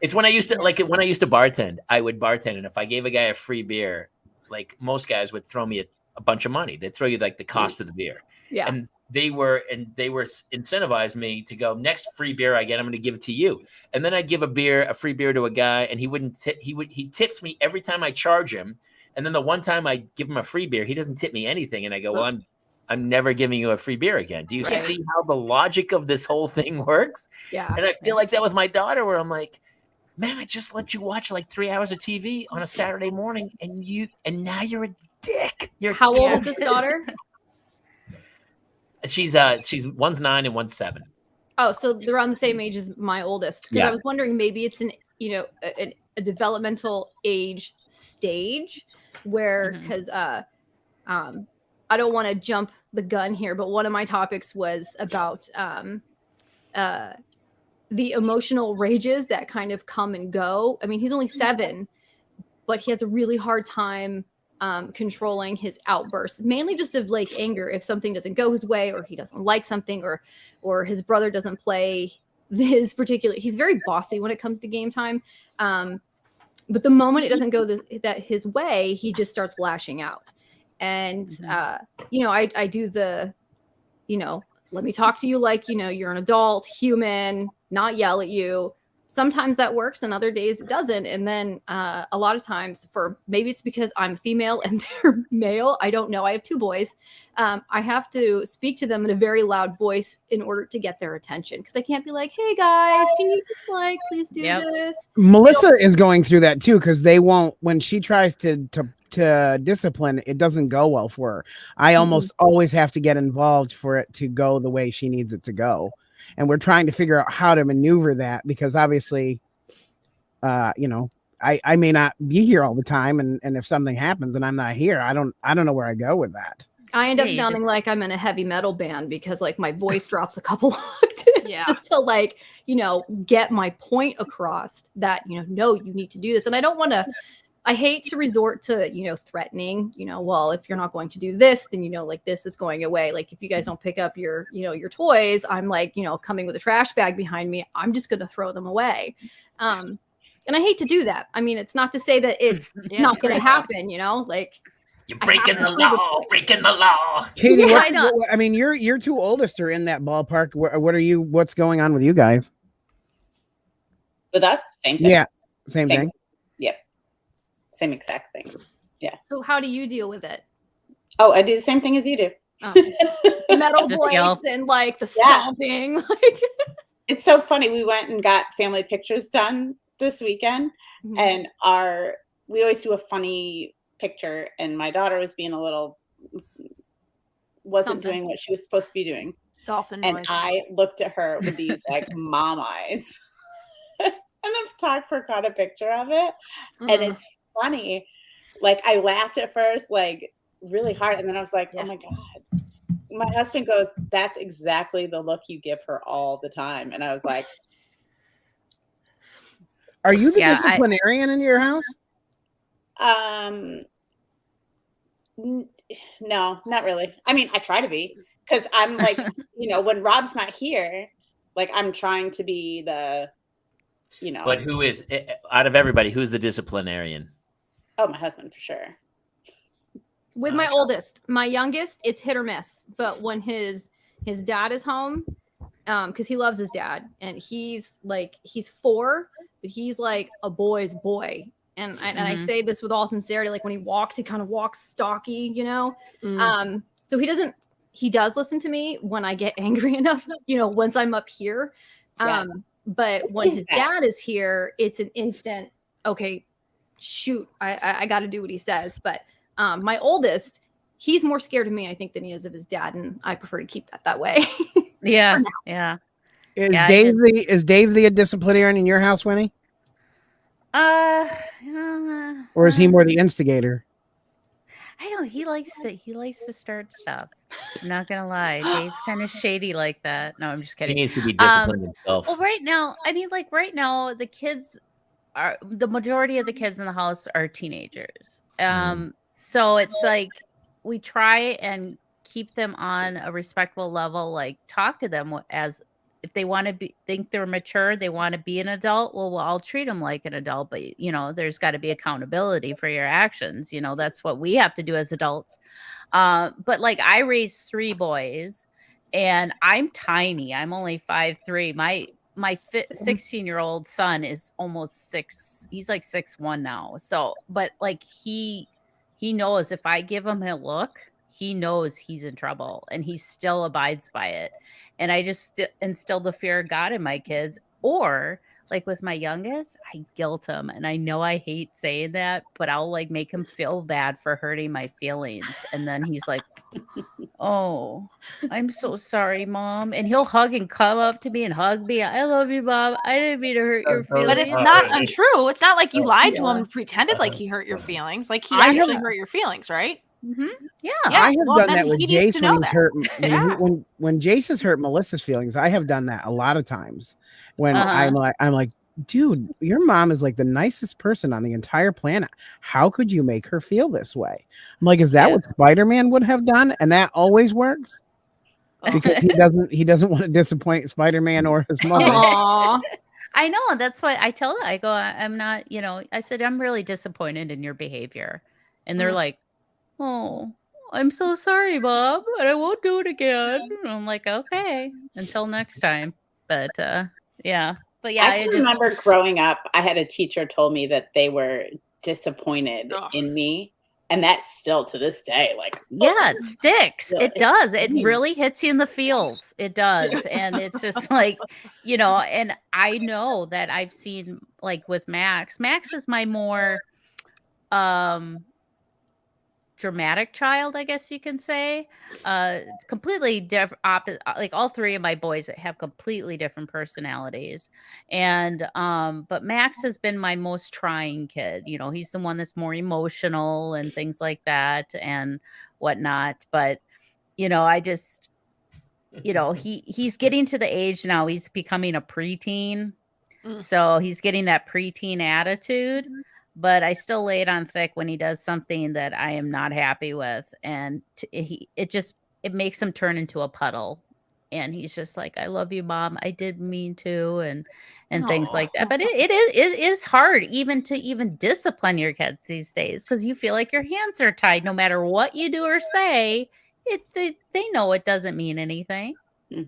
It's when I used to bartend, I would bartend. And if I gave a guy a free beer, like most guys would throw me a bunch of money. They'd throw you like the cost of the beer. Yeah. And they were incentivized me to go, next free beer I get, I'm going to give it to you. And then I'd give a free beer to a guy, and he tips me every time I charge him. And then the one time I give him a free beer, he doesn't tip me anything. And I go, well, I'm never giving you a free beer again. Do you see how the logic of this whole thing works? Yeah. And I feel like that with my daughter, where I'm like, man, I just let you watch like 3 hours of TV on a Saturday morning, and now you're a dick. How old is this daughter? She's one's 9 and one's 7. Oh, so they're around the same age as my oldest. Because I was wondering, maybe it's a developmental age stage where, because I don't want to jump the gun here, but one of my topics was about the emotional rages that kind of come and go. I mean, he's only 7, but he has a really hard time controlling his outbursts, mainly just of like anger if something doesn't go his way, or he doesn't like something, or his brother doesn't play his particular. He's very bossy when it comes to game time. But the moment it doesn't go that his way, he just starts lashing out. And I do the, let me talk to you like, you're an adult human, not yell at you. Sometimes that works and other days it doesn't. And then a lot of times, maybe it's because I'm female and they're male. I don't know. I have 2 boys. I have to speak to them in a very loud voice in order to get their attention, because I can't be like, hey guys, can you just please do this? Melissa is going through that too, because they won't, when she tries to discipline, it doesn't go well for her. I almost always have to get involved for it to go the way she needs it to go. And we're trying to figure out how to maneuver that, because obviously, I may not be here all the time. And if something happens and I'm not here, I don't know where I go with that. I end up sounding like I'm in a heavy metal band, because like my voice drops a couple octaves just to get my point across that, no, you need to do this. And I hate to resort to, threatening, well, if you're not going to do this, then, this is going away. Like, if you guys don't pick up your toys, I'm like, coming with a trash bag behind me, I'm just going to throw them away. And I hate to do that. I mean, it's not to say that it's not going to happen, like. You're breaking the law. Katie, I mean, your 2 oldest are in that ballpark. What's going on with you guys? With us, same thing. Yeah, same thing. Yep. Same exact thing. Yeah. So how do you deal with it? Oh, I do the same thing as you do. Metal voice and like the stomping. Like, it's so funny. We went and got family pictures done this weekend, and we always do a funny picture, and my daughter was being wasn't doing what she was supposed to be doing. Dolphin and noise. I looked at her with these like mom eyes. And the photographer got a picture of it, and it's funny. Like, I laughed at first, like really hard, and then I was like, oh my God. My husband goes, that's exactly the look you give her all the time. And I was like, are you the disciplinarian in your house? No, not really. I mean, I try to be, because I'm like, when Rob's not here, like, I'm trying to be the, But who is, out of everybody, who's the disciplinarian? Oh, my husband, for sure. With my oldest. My youngest, it's hit or miss. But when his dad is home, because he loves his dad, and he's 4, but he's like a boy's boy. And I say this with all sincerity, like when he walks, he kind of walks stocky, So he does listen to me when I get angry enough, once I'm up here. But when his dad is here, it's an instant, okay, shoot, I got to do what he says. But my oldest, he's more scared of me, I think, than he is of his dad. And I prefer to keep that way. Yeah. Yeah. Is Dave the disciplinarian in your house, Winnie? Or is he more the instigator? I know he likes to start stuff. I'm not gonna lie, Dave's kind of shady like that. No, I'm just kidding. He needs to be disciplined himself. Well, right now, the majority of the kids in the house are teenagers. So it's like we try and keep them on a respectful level, like talk to them as if they want to think they're mature, they want to be an adult. Well, I'll treat them like an adult, but there's got to be accountability for your actions. That's what we have to do as adults. But like, I raised 3 boys, and I'm tiny. I'm only 5'3". My 16-year-old son is almost 6. He's like 6'1" now. So, but like he knows if I give him a look, he knows he's in trouble, and he still abides by it. And I just instilled the fear of God in my kids. Or like with my youngest, I guilt him. And I know I hate saying that, but I'll like make him feel bad for hurting my feelings. And then he's like, oh, I'm so sorry, Mom. And he'll hug and come up to me and hug me. I love you, Mom. I didn't mean to hurt your feelings. But it's not untrue. It's not like you lied to him and pretended like he hurt your feelings. Like, he actually hurt your feelings, right? Yeah. I have well, done then that with he needs Jace to when know he's that. hurt. Yeah. When Jace has hurt Melissa's feelings, I have done that a lot of times. When Uh-huh. I'm like, dude, your mom is like the nicest person on the entire planet. How could you make her feel this way? I'm like, is that Yeah. what Spider-Man would have done? And that always works because he doesn't want to disappoint Spider-Man or his mother. Aw. I know, and that's why I tell them, I go, I'm not, I said, I'm really disappointed in your behavior. And they're Mm. like, oh, I'm so sorry, Bob, and I won't do it again. And I'm like, okay, until next time. But yeah. But yeah, I can remember growing up, I had a teacher told me that they were disappointed Ugh. in me. And that's still to this day, like, yeah, it sticks. Yeah, It it's does. It pain. really hits you in the feels. It does. And it's just like, and I know that I've seen like with Max. Max is my more dramatic child, I guess you can say. Completely different, like all three of my boys have completely different personalities. And but Max has been my most trying kid. He's the one that's more emotional and things like that and whatnot. But I just he's getting to the age now, he's becoming a preteen. Mm. So he's getting that preteen attitude, but I still lay it on thick when he does something that I am not happy with. And it makes him turn into a puddle. And he's just like, I love you, Mom. I did mean to, and things like that. But it is hard even to discipline your kids these days because you feel like your hands are tied no matter what you do or say. They know it doesn't mean anything.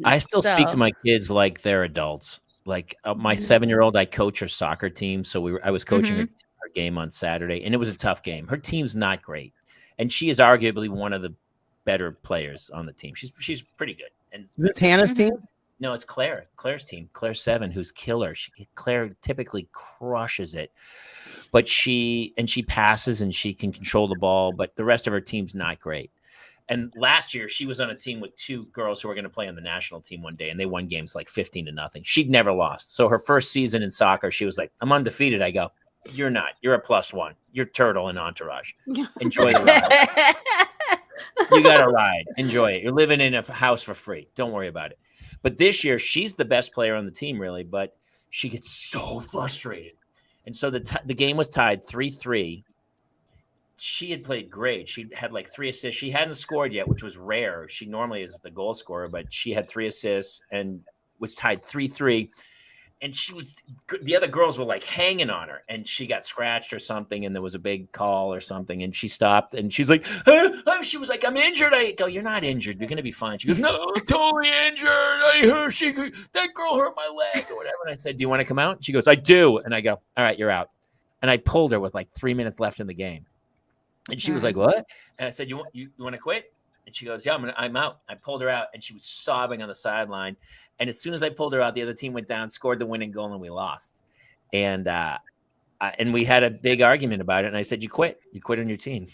I still speak to So- my kids like they're adults. Like my 7-year-old, I coach her soccer team. So I was coaching her game on Saturday, and it was a tough game. Her team's not great, and she is arguably one of the better players on the team. She's pretty good. And Is this Hannah's team? no, it's Claire's team. Claire 7, who's killer. Claire typically crushes it, but she passes and she can control the ball, but the rest of her team's not great. And last year, she was on a team with 2 girls who were going to play on the national team one day, and they won games like 15-0. She'd never lost. So her first season in soccer, she was like, I'm undefeated. I go, you're not. You're a +1. You're Turtle in Entourage. Enjoy the ride. You got to ride. Enjoy it. You're living in a house for free. Don't worry about it. But this year, she's the best player on the team, really, but she gets so frustrated. And so the game was tied 3-3. She had played great. She had like 3 assists. She hadn't scored yet, which was rare. She normally is the goal scorer, but she had 3 assists and was tied 3-3. And the other girls were like hanging on her, and she got scratched or something. And there was a big call or something, and she stopped and she's like, she was like, I'm injured. I go, you're not injured. You're going to be fine. She goes, no, I'm totally injured. That girl hurt my leg or whatever. And I said, do you want to come out? She goes, I do. And I go, all right, you're out. And I pulled her with like 3 minutes left in the game. And she was like, what? And I said, you want to quit? And she goes, yeah, I'm out. I pulled her out, and she was sobbing on the sideline. And as soon as I pulled her out, the other team went down, scored the winning goal, and we lost. And we had a big argument about it. And I said, you quit on your team.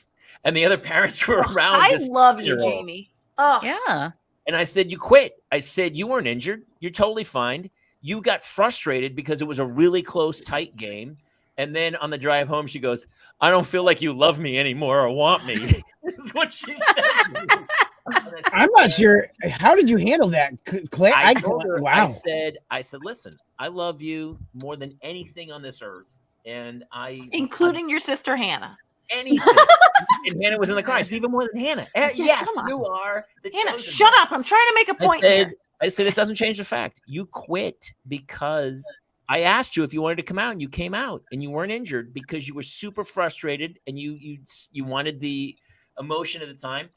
And the other parents were around. I love you, Jamie. Oh, yeah. And I said, you quit. I said, you weren't injured. You're totally fine. You got frustrated because it was a really close, tight game. And then on the drive home, she goes, I don't feel like you love me anymore or want me. That's what she said. I'm not sure. How did you handle that, Claire? I told her, wow. I said, listen, I love you more than anything on this earth. And including your sister, Hannah. Anything. And Hannah was in the car. I said, even more than Hannah. Yes, you are. Hannah, shut up. I'm trying to make a point here. I said, it doesn't change the fact. You quit because I asked you if you wanted to come out, and you came out, and you weren't injured because you were super frustrated and you wanted the emotion at the time.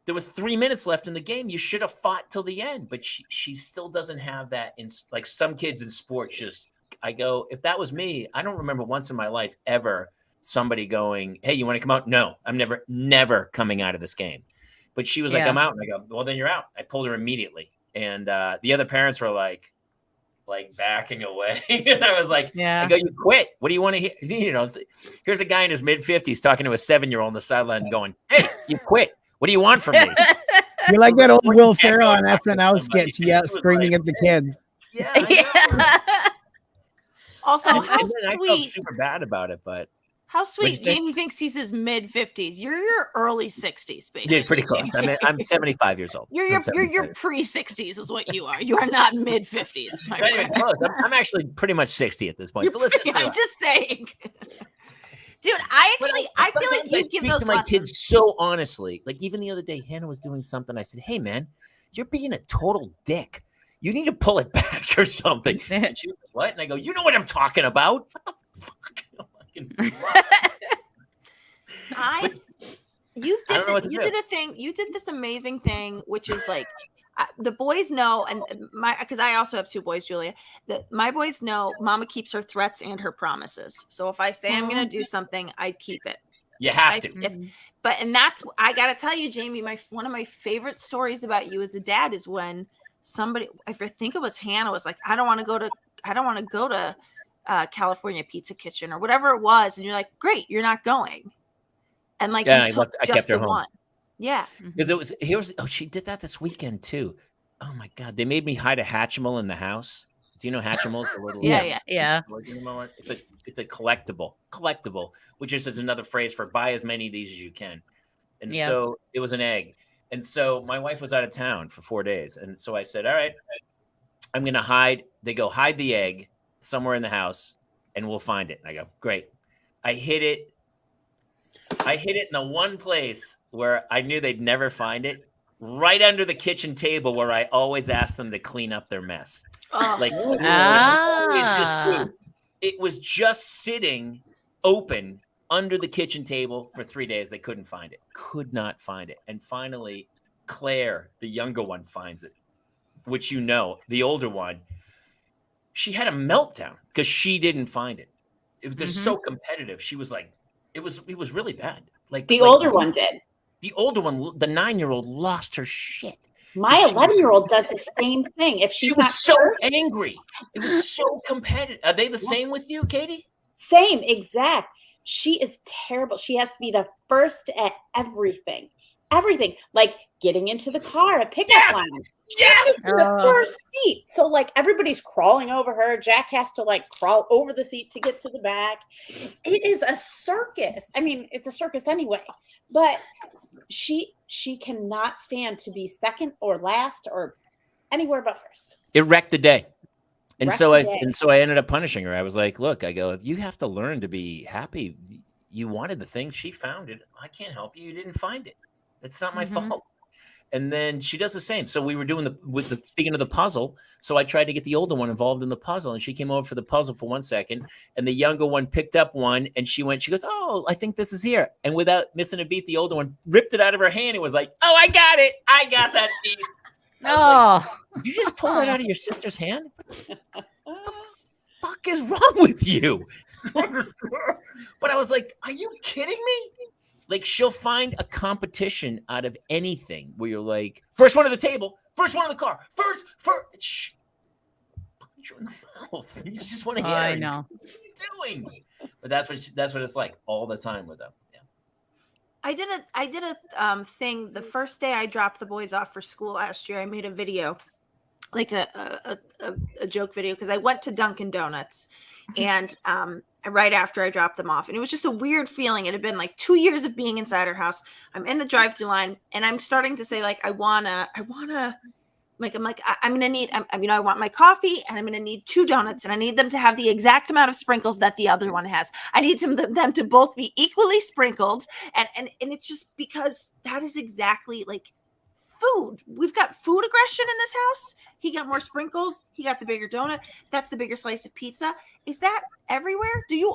There was 3 minutes left in the game. You should have fought till the end, but she still doesn't have that. Like some kids in sports, I go, if that was me, I don't remember once in my life ever somebody going, hey, you want to come out? No, I'm never coming out of this game. But she was like, I'm out. And I go, well, then you're out. I pulled her immediately. And the other parents were like backing away. And I was like, I go, you quit. What do you want to hear? Here's a guy in his mid-50s talking to a 7-year-old on the sideline going, hey, you quit. What do you want from me? You're like that old Will Ferrell on SNL sketch, screaming at the kids. Also, how I felt sweet. super bad about it, but How What'd sweet. you say? Jamie thinks he's his mid 50s. You're your early 60s, basically. Yeah, pretty close. Jamie. I'm 75 years old. You're I'm your 75. pre 60s is what you are. You are not mid 50s. My Not even friend. close. I'm actually pretty much 60 at this point. You're So let's just I'm just saying. Dude, I feel like you give speak those to my lessons. kids so honestly. Like even the other day, Hannah was doing something. I said, "Hey, man, you're being a total dick. You need to pull it back or something." And she was like, "What?" And I go, "You know what I'm talking about." What the fuck? You I don't know what to do. did a thing. You did this amazing thing, which is like the boys know, and because I also have 2 boys, Julia. That my boys know, Mama keeps her threats and her promises. So if I say I'm going to do something, I keep it. You have to. And that's I got to tell you, Jamie. One of my favorite stories about you as a dad is when somebody, I think it was Hannah, was like, I don't want to go to California Pizza Kitchen or whatever it was, and you're like, great, you're not going. And like, Yeah, you took I just kept her the home. one. Yeah. Because she did that this weekend too. Oh my God. They made me hide a Hatchimal in the house. Do you know Hatchimals? The little Yeah. It's a collectible, which is another phrase for buy as many of these as you can. And so it was an egg. And so my wife was out of town for 4 days. And so I said, all right, I'm going to hide. They go, hide the egg somewhere in the house and we'll find it. And I go, great. I hid it in the one place where I knew they'd never find it, right under the kitchen table where I always ask them to clean up their mess. Like always just food. It was just sitting open under the kitchen table for 3 days. They couldn't find it. Could not find it. And finally, Claire, the younger one, finds it, which the older one, she had a meltdown because she didn't find it. They're so competitive. She was like, it was really bad. Like the older one did. The older one, the 9-year-old, lost her shit. My 11-year-old does the same thing. If she was so angry, it was so competitive. Are they the same with you, Katie? Same, exact. She is terrible. She has to be the first at everything. Everything, like getting into the car at pickup line. She's in the first seat. So like everybody's crawling over her. Jack has to like crawl over the seat to get to the back. It is a circus. I mean, it's a circus anyway. But she cannot stand to be second or last or anywhere but first. It wrecked the day. And so I ended up punishing her. I was like, look, I go, if you have to learn to be happy, you wanted the thing, she found it. I can't help you. You didn't find it. It's not my fault. And then she does the same. So we were doing speaking of the puzzle. So I tried to get the older one involved in the puzzle, and she came over for the puzzle for 1 second. And the younger one picked up one, and she goes, oh, I think this is here. And without missing a beat, the older one ripped it out of her hand and was like, oh, I got it. I got that piece. Like, did you just pull that out of your sister's hand? What the fuck is wrong with you? But I was like, are you kidding me? Like, she'll find a competition out of anything where you're like, first one to the table, first one in the car, first. Shh. Punch you in the mouth. You just want to hit her. I know. What are you doing? But that's what it's like all the time with them. Yeah. I did a thing the first day I dropped the boys off for school last year. I made a video, like a joke video, because I went to Dunkin' Donuts and right after I dropped them off, and it was just a weird feeling. It had been like 2 years of being inside her house. I'm in the drive-through line, and I'm starting to say like, I wanna. Like I'm gonna need, I want my coffee, and I'm gonna need 2 donuts, and I need them to have the exact amount of sprinkles that the other one has. I need them to both be equally sprinkled, and it's just because that is exactly like food. We've got food aggression in this house. He got more sprinkles. He got the bigger donut. That's the bigger slice of pizza. Is that everywhere? Do your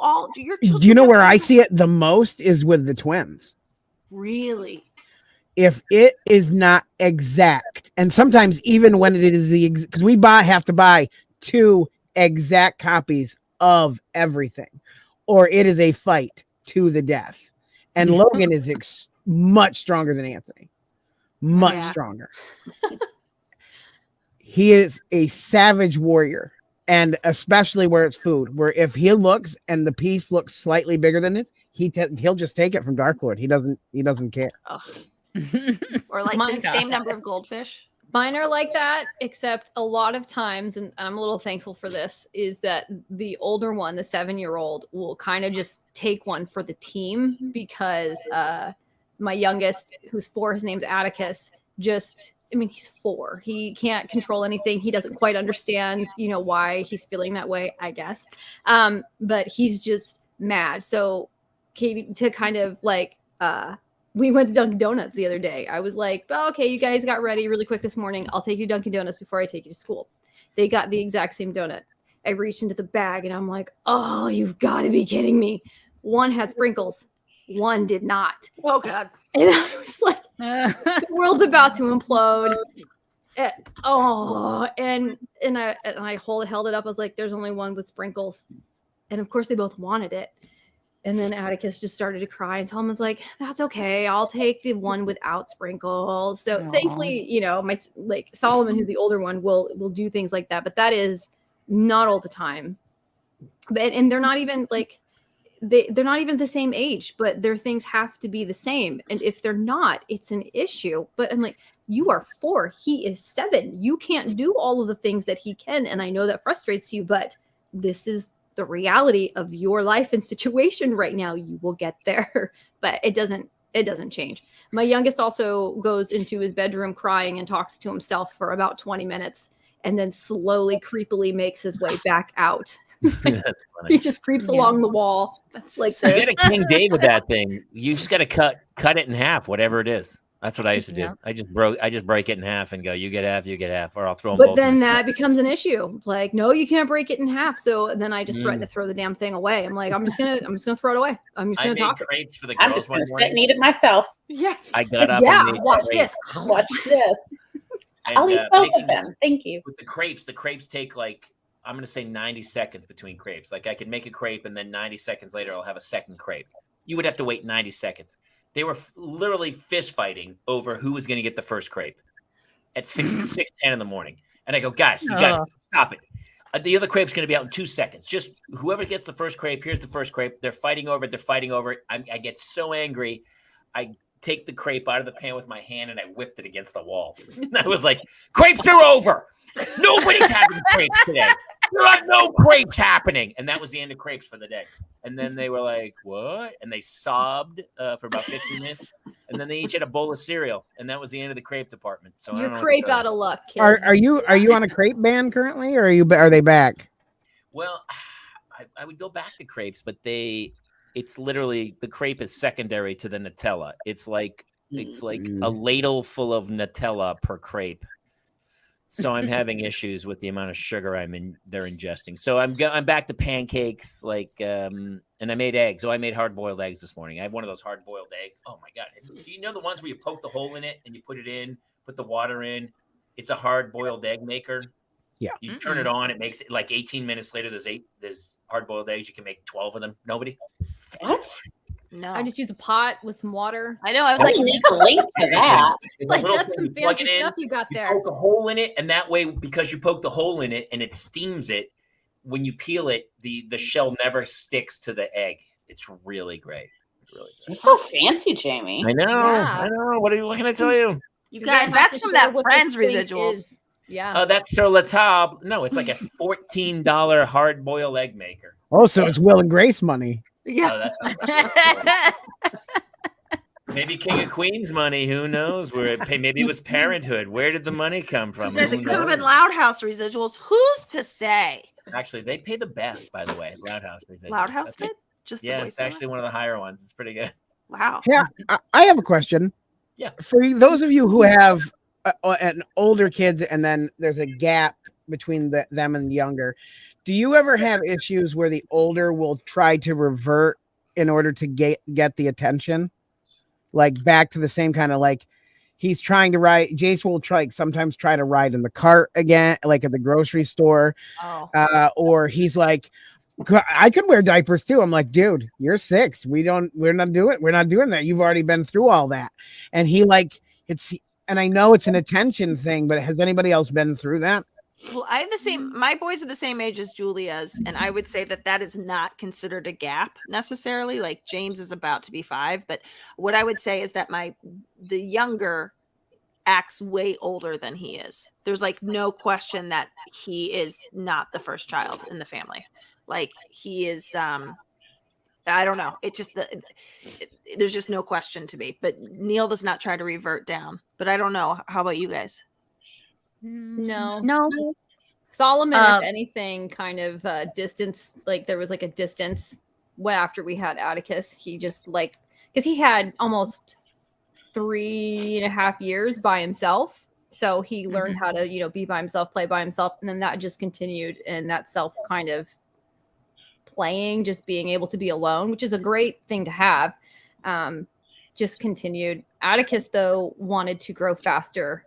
children? Do you know where I see it the most is with the twins? Really? If it is not exact, and sometimes even when it is because we have to buy 2 exact copies of everything, or it is a fight to the death. And Logan is much stronger than Anthony, much stronger. He is a savage warrior, and especially where it's food, where if he looks and the piece looks slightly bigger than it, he'll just take it from Dark Lord. He doesn't care. Or like the same number of goldfish. Mine are like that, except a lot of times, and I'm a little thankful for this, is that the older one, the 7-year-old, will kind of just take one for the team because my youngest, who's 4, his name's Atticus, he's 4. He can't control anything. He doesn't quite understand, why he's feeling that way, I guess. But he's just mad. So Katie, to kind of like, we went to Dunkin' Donuts the other day. I was like, oh, okay, you guys got ready really quick this morning. I'll take you to Dunkin' Donuts before I take you to school. They got the exact same donut. I reached into the bag and I'm like, oh, you've got to be kidding me. One had sprinkles. One did not. Oh, God. And I was like, the world's about to implode. And I held it up. I was like, there's only one with sprinkles. And of course they both wanted it. And then Atticus just started to cry, and Solomon was like, that's okay. I'll take the one without sprinkles. So thankfully, my Solomon, who's the older one, will do things like that. But that is not all the time. And they're not even they're not even the same age, but their things have to be the same. And if they're not, it's an issue. But I'm like, you are 4, he is 7. You can't do all of the things that he can. And I know that frustrates you, but this is the reality of your life and situation right now. You will get there, but it doesn't change. My youngest also goes into his bedroom crying and talks to himself for about 20 minutes and then slowly creepily makes his way back out. He just creeps along the wall. That's like you got to King David that thing. You just got to cut it in half, whatever it is. That's what I used to do. I just break it in half and go, you get half, or I'll throw them both. But then that becomes an issue. Like, no, you can't break it in half. So then I just threaten to throw the damn thing away. I'm like, I'm just gonna throw it away. I'm just gonna toss it. Crepes for the girls. I'm just gonna sit and eat it myself. Yeah. I got up and made watch crepes. this. Watch this. And, I'll eat both of them. Thank you. With the crepes take I'm going to say 90 seconds between crepes. Like I could make a crepe and then 90 seconds later, I'll have a second crepe. You would have to wait 90 seconds. They were literally fist fighting over who was going to get the first crepe at 6:10 in the morning. And I go, guys, you got to stop it. The other crepe's going to be out in 2 seconds. Just whoever gets the first crepe, here's the first crepe. They're fighting over it. I get so angry. I take the crepe out of the pan with my hand and I whipped it against the wall. And I was like, crepes are over. Nobody's having crepes today. There are no crepes happening. And that was the end of crepes for the day. And then they were like, what? And they sobbed for about 15 minutes. And then they each had a bowl of cereal. And that was the end of the crepe department. So you're crepe out of luck, kid. Are you on a crepe ban currently, or are they back? Well, I would go back to crepes, but it's literally the crepe is secondary to the Nutella. It's like a ladle full of Nutella per crepe. So I'm having issues with the amount of sugar they're ingesting. So I'm back to pancakes, and I made eggs. So I made hard-boiled eggs this morning. I have one of those hard-boiled eggs. Oh my God. Do you know the ones where you poke the hole in it and you put it in, put the water in? It's a hard-boiled egg maker. Yeah. You turn it on, it makes it like 18 minutes later. There's hard-boiled eggs. You can make 12 of them. Nobody? What? No. I just use a pot with some water. I know. I was I like, need a link to that. That's some fancy stuff you got there. You poke a hole in it, and that way, because you poke the hole in it and it steams it, when you peel it, the shell never sticks to the egg. It's really great. Really great. You're so fancy, Jamie. I know. Yeah. I know. What can I tell you? you guys, that's from that Friends residuals. Yeah. Oh, that's Sur La Table. No, it's like a $14 hard-boiled egg maker. Oh, so it's Will and Grace money. Yeah. Maybe King of Queens money. Who knows? Maybe it was Parenthood. Where did the money come from? Because it could have been Loud House residuals. Who's to say? Actually, they pay the best, by the way. Loud House residuals. Loud House did? Just the it's actually one of the higher ones. It's pretty good. Wow. Yeah, I have a question. Yeah. For those of you who have an older kids and then there's a gap between them and younger, do you ever have issues where the older will try to revert in order to get the attention? Like back to the same kind of like he's trying to ride. Jace will sometimes try to ride in the cart again, like at the grocery store. Oh. Or he's like, I could wear diapers too. I'm like, dude, you're 6. We're not doing that. You've already been through all that. And and I know it's an attention thing, but has anybody else been through that? Well, I have the same. My boys are the same age as Julia's, and I would say that is not considered a gap necessarily. Like James is about to be 5, but what I would say is that the younger acts way older than he is. There's like no question that he is not the first child in the family. Like he is I don't know. It just there's just no question to me. But Neil does not try to revert down. But I don't know. How about you guys? No. No. Solomon, if anything, kind of distance, like there was like a distance after we had Atticus. He just like, because he had almost 3.5 years by himself. So he learned how to, be by himself, play by himself. And then that just continued. And that self kind of playing, just being able to be alone, which is a great thing to have, just continued. Atticus, though, wanted to grow faster.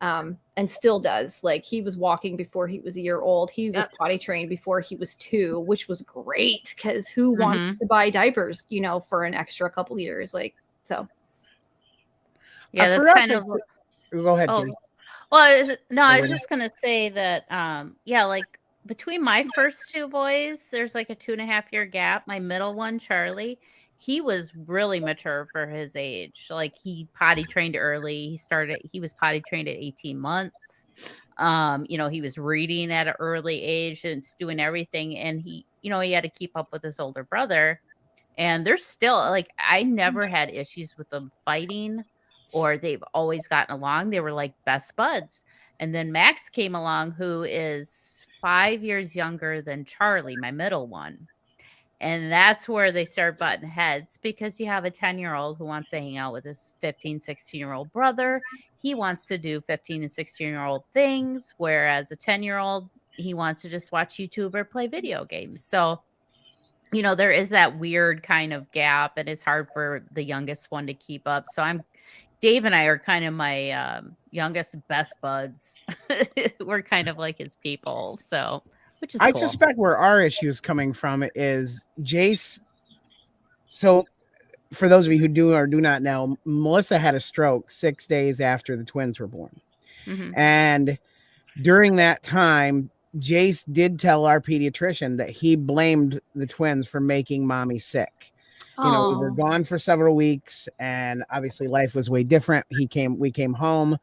And still does. Like he was walking before he was a year old. He was potty trained before he was 2, which was great because who wants to buy diapers, for an extra couple years? Like, so. Yeah, that's kind of. Go ahead. Oh, well, I was just gonna say that. Like between my first 2 boys, there's like a 2.5-year gap. My middle one, Charlie, he was really mature for his age. Like he potty trained early. He was potty trained at 18 months. He was reading at an early age and doing everything. And he had to keep up with his older brother. And there's still like, I never had issues with them fighting, or they've always gotten along. They were like best buds. And then Max came along, who is 5 years younger than Charlie, my middle one. And that's where they start butting heads, because you have a 10-year-old who wants to hang out with his 15, 16-year-old brother. He wants to do 15 and 16-year-old things, whereas a 10-year-old, he wants to just watch YouTube or play video games. So, there is that weird kind of gap, and it's hard for the youngest one to keep up. So Dave and I are kind of my youngest best buds. We're kind of like his people. So, which is I cool. suspect where our issue is coming from is Jace. So for those of you who do or do not know, Melissa had a stroke 6 days after the twins were born. Mm-hmm. And during that time, Jace did tell our pediatrician that he blamed the twins for making mommy sick. We were gone for several weeks, and obviously life was way different. We came home.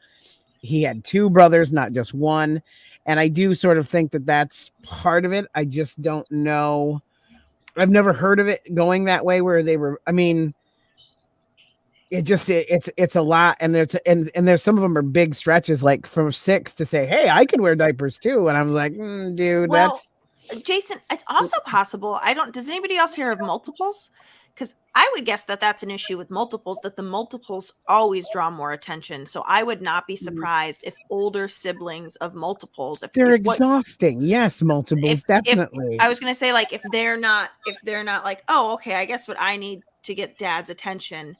He had 2 brothers, not just one. And I do sort of think that that's part of it. I just don't know. I've never heard of it going that way where they were. I mean, it's a lot. And there's some of them are big stretches, like from 6 to say, hey, I could wear diapers too. And I was like, dude, that's Jason. It's also possible. Does anybody else hear of multiples? Because I would guess that that's an issue with multiples, that the multiples always draw more attention. So I would not be surprised if older siblings of multiples, they're exhausting. Yes, multiples, definitely. I was going to say, like, if they're not like, oh, okay, I guess what I need to get dad's attention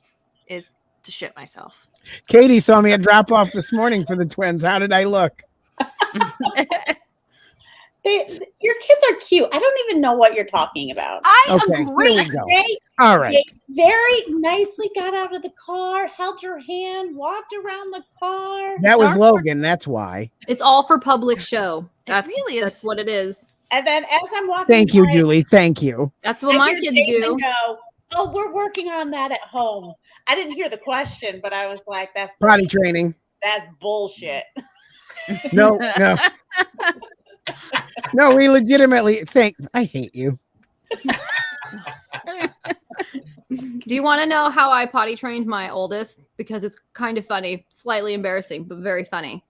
is to shit myself. Katie saw me at drop off this morning for the twins. How did I look? Your kids are cute. I don't even know what you're talking about. I agree. Here we go. All right. They very nicely got out of the car, held your hand, walked around the car. That was Logan. That's why. It's all for public show. That's what it is. And then as I'm walking, thank you, Julie. Thank you. That's what my kids do. Go, oh, we're working on that at home. I didn't hear the question, but I was like, that's potty training. That's bullshit. No. No, we legitimately I hate you. Do you want to know how I potty trained my oldest? Because it's kind of funny, slightly embarrassing, but very funny.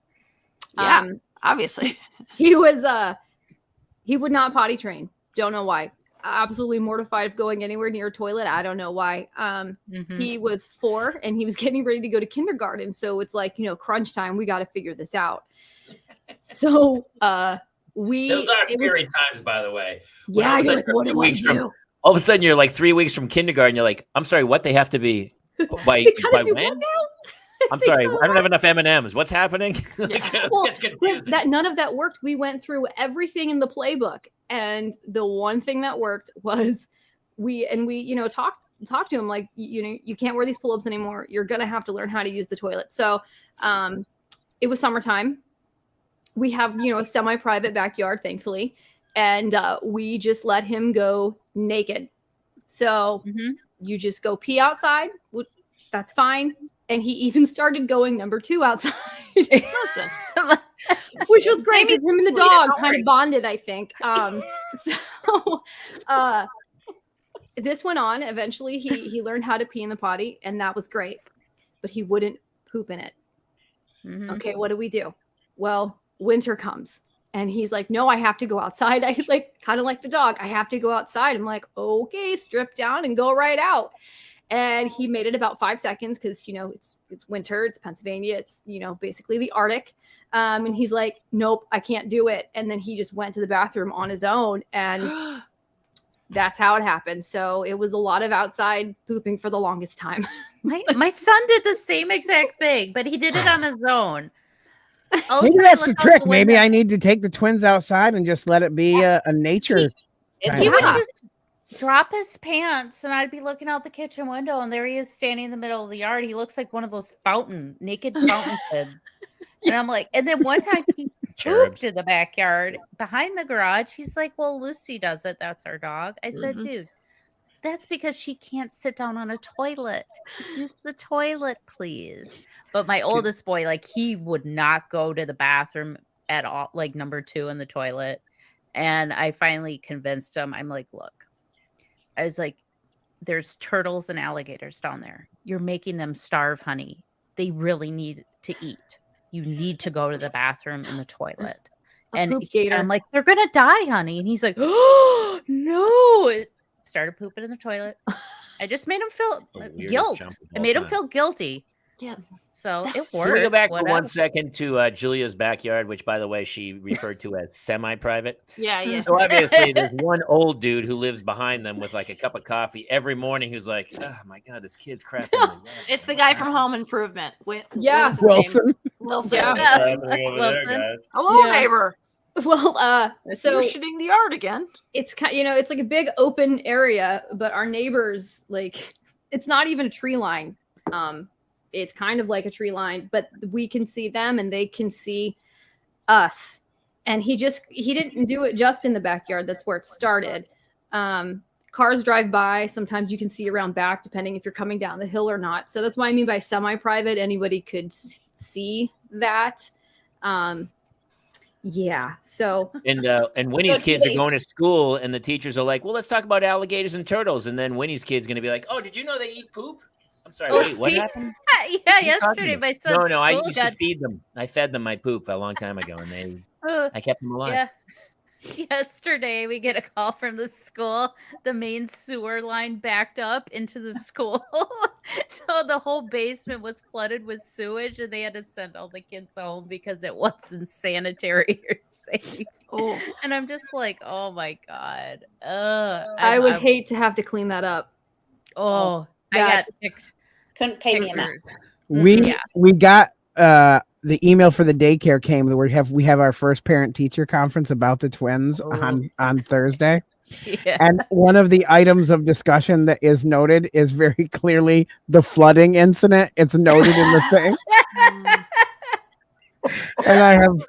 Yeah, obviously. He would not potty train. Don't know why. Absolutely mortified of going anywhere near a toilet. I don't know why. He was 4 and he was getting ready to go to kindergarten. So it's like, crunch time. We got to figure this out. So those are scary times, by the way. Yeah, you're like, what do I do? All of a sudden, you're like 3 weeks from kindergarten. You're like, I'm sorry, what? They have to be by when? I'm sorry, I don't have enough M&Ms. What's happening? None of that worked. We went through everything in the playbook, and the one thing that worked was we talked to him like, you can't wear these pull-ups anymore. You're gonna have to learn how to use the toilet. So, it was summertime. We have a semi-private backyard, thankfully, and we just let him go naked. So you just go pee outside. That's fine. And he even started going number 2 outside. Listen, Which was great because him and the Jamie, dog don't kind worry. of bonded, I think. So this went on. Eventually, he learned how to pee in the potty, and that was great. But he wouldn't poop in it. Mhm. Okay, what do we do? Well, winter comes, and he's like, "No, I have to go outside." I kind of like the dog. I have to go outside. I'm like, "Okay, strip down and go right out." And he made it about 5 seconds because it's winter, it's Pennsylvania, it's basically the Arctic. And he's like, "Nope, I can't do it." And then he just went to the bathroom on his own, and that's how it happened. So it was a lot of outside pooping for the longest time. My son did the same exact thing, but he did it on his own. All Maybe the time, that's the look out trick. Maybe window. I need to take the twins outside and just let it be a nature. It's kind He of would thing. just drop his pants, and I'd be looking out the kitchen window, and there he is standing in the middle of the yard. He looks like one of those naked fountain kids. And I'm like, and then one time he Cherubs. pooped in the backyard behind the garage. He's like, "Well, Lucy does it. That's our dog." I said, Mhm. "Dude, that's because she can't sit down on a toilet. Use the toilet, please." But my oldest boy, like, he would not go to the bathroom at all, like number 2 in the toilet. And I finally convinced him. I'm like, "Look," I was like, "there's turtles and alligators down there. You're making them starve, honey. They really need to eat. You need to go to the bathroom in the toilet." A And poop gator. I'm like, "They're gonna die, honey." And he's like, "Oh no!" It started pooping in the toilet. I just made him feel The weirdest guilt. jump of I all made him time. feel guilty. Yeah. So it That's- worked. Can we go back for whatever. 1 second to Julia's backyard, which, by the way, she referred to as semi-private? Yeah, yeah. So obviously, there's one old dude who lives behind them with like a cup of coffee every morning who's like, "Oh my god, this kid's crapping in the yard." It's the guy from Home Improvement. Yeah. What was his name? Wilson. Wilson. Yeah. What's happening over there, Wilson. guys? Hello, Yeah. neighbor. Well, So you're so shitting the yard again. it's it's like a big open area, but our neighbors, like, it's not even a tree line. It's kind of like a tree line, but we can see them and they can see us. And he didn't do it just in the backyard. That's where it started. Cars drive by. Sometimes you can see around back, depending if you're coming down the hill or not. So that's what I mean by semi-private. Anybody could see that. Yeah. So And Winnie's So do kids are they- going to school, and the teachers are like, "Well, let's talk about alligators and turtles." And then Winnie's kid's going to be like, "Oh, did you know they eat poop?" I'm sorry, Oh, wait, what speak- happened? Yeah, What are you talking yesterday about? my son's No, I school used to feed them. I fed them my poop a long time ago, and I kept them alive. Yeah. Yesterday, we get a call from the school. The main sewer line backed up into the school. So the whole basement was flooded with sewage, and they had to send all the kids home because it wasn't sanitary or safe. Oh, And I'm just like, oh my God. I would hate to have to clean that up. Oh, I got that's- Couldn't pay me enough. pictures. We Yeah. we got the email for the daycare came. We have our first parent teacher conference about the twins on Thursday. Yeah. And one of the items of discussion that is noted is very clearly the flooding incident. It's noted in the thing. And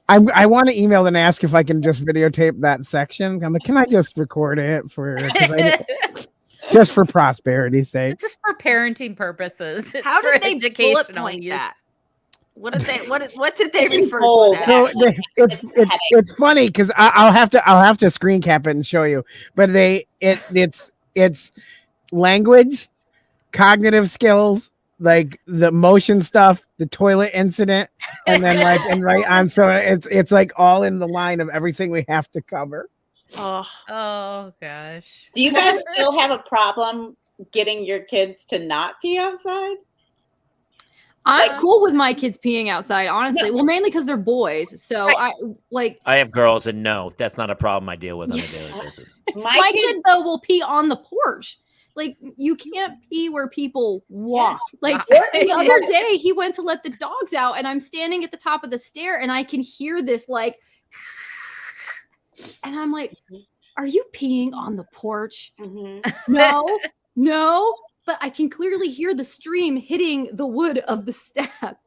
I want to email and ask if I can just videotape that section. I'm like, can I just record it just for prosperity's sake? It's just for parenting purposes. It's how for did they bullet educational point use. that? What did they It's in refer bold. to? So Actually, it's funny because I'll have to screen cap it and show you. But it's language, cognitive skills, like the motion stuff, the toilet incident, and then and right on. So it's like all in the line of everything we have to cover. Oh, Oh gosh. Do you guys still have a problem getting your kids to not pee outside? I'm cool with my kids peeing outside, honestly. Well, mainly because they're boys. So I have girls, and no, that's not a problem I deal with on a daily basis. my kid though will pee on the porch. Like, you can't pee where people walk. Like, the other day he went to let the dogs out, and I'm standing at the top of the stair, and I can hear this and I'm like, are you peeing on the porch? Mm-hmm. No, but I can clearly hear the stream hitting the wood of the step.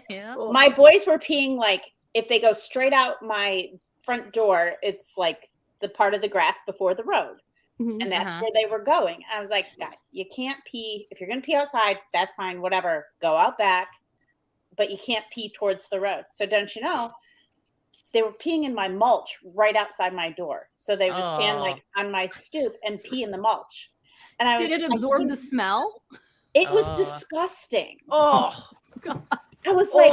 Yeah. My boys were peeing, like, if they go straight out my front door, it's like the part of the grass before the road. And that's where they were going. I was like, guys, you can't pee. If you're going to pee outside, that's fine. Whatever. Go out back. But you can't pee towards the road. So don't you know, they were peeing in my mulch right outside my door. So they would stand like on my stoop and pee in the mulch. And I Did it absorb the smell? It was disgusting. Oh, God. I was like,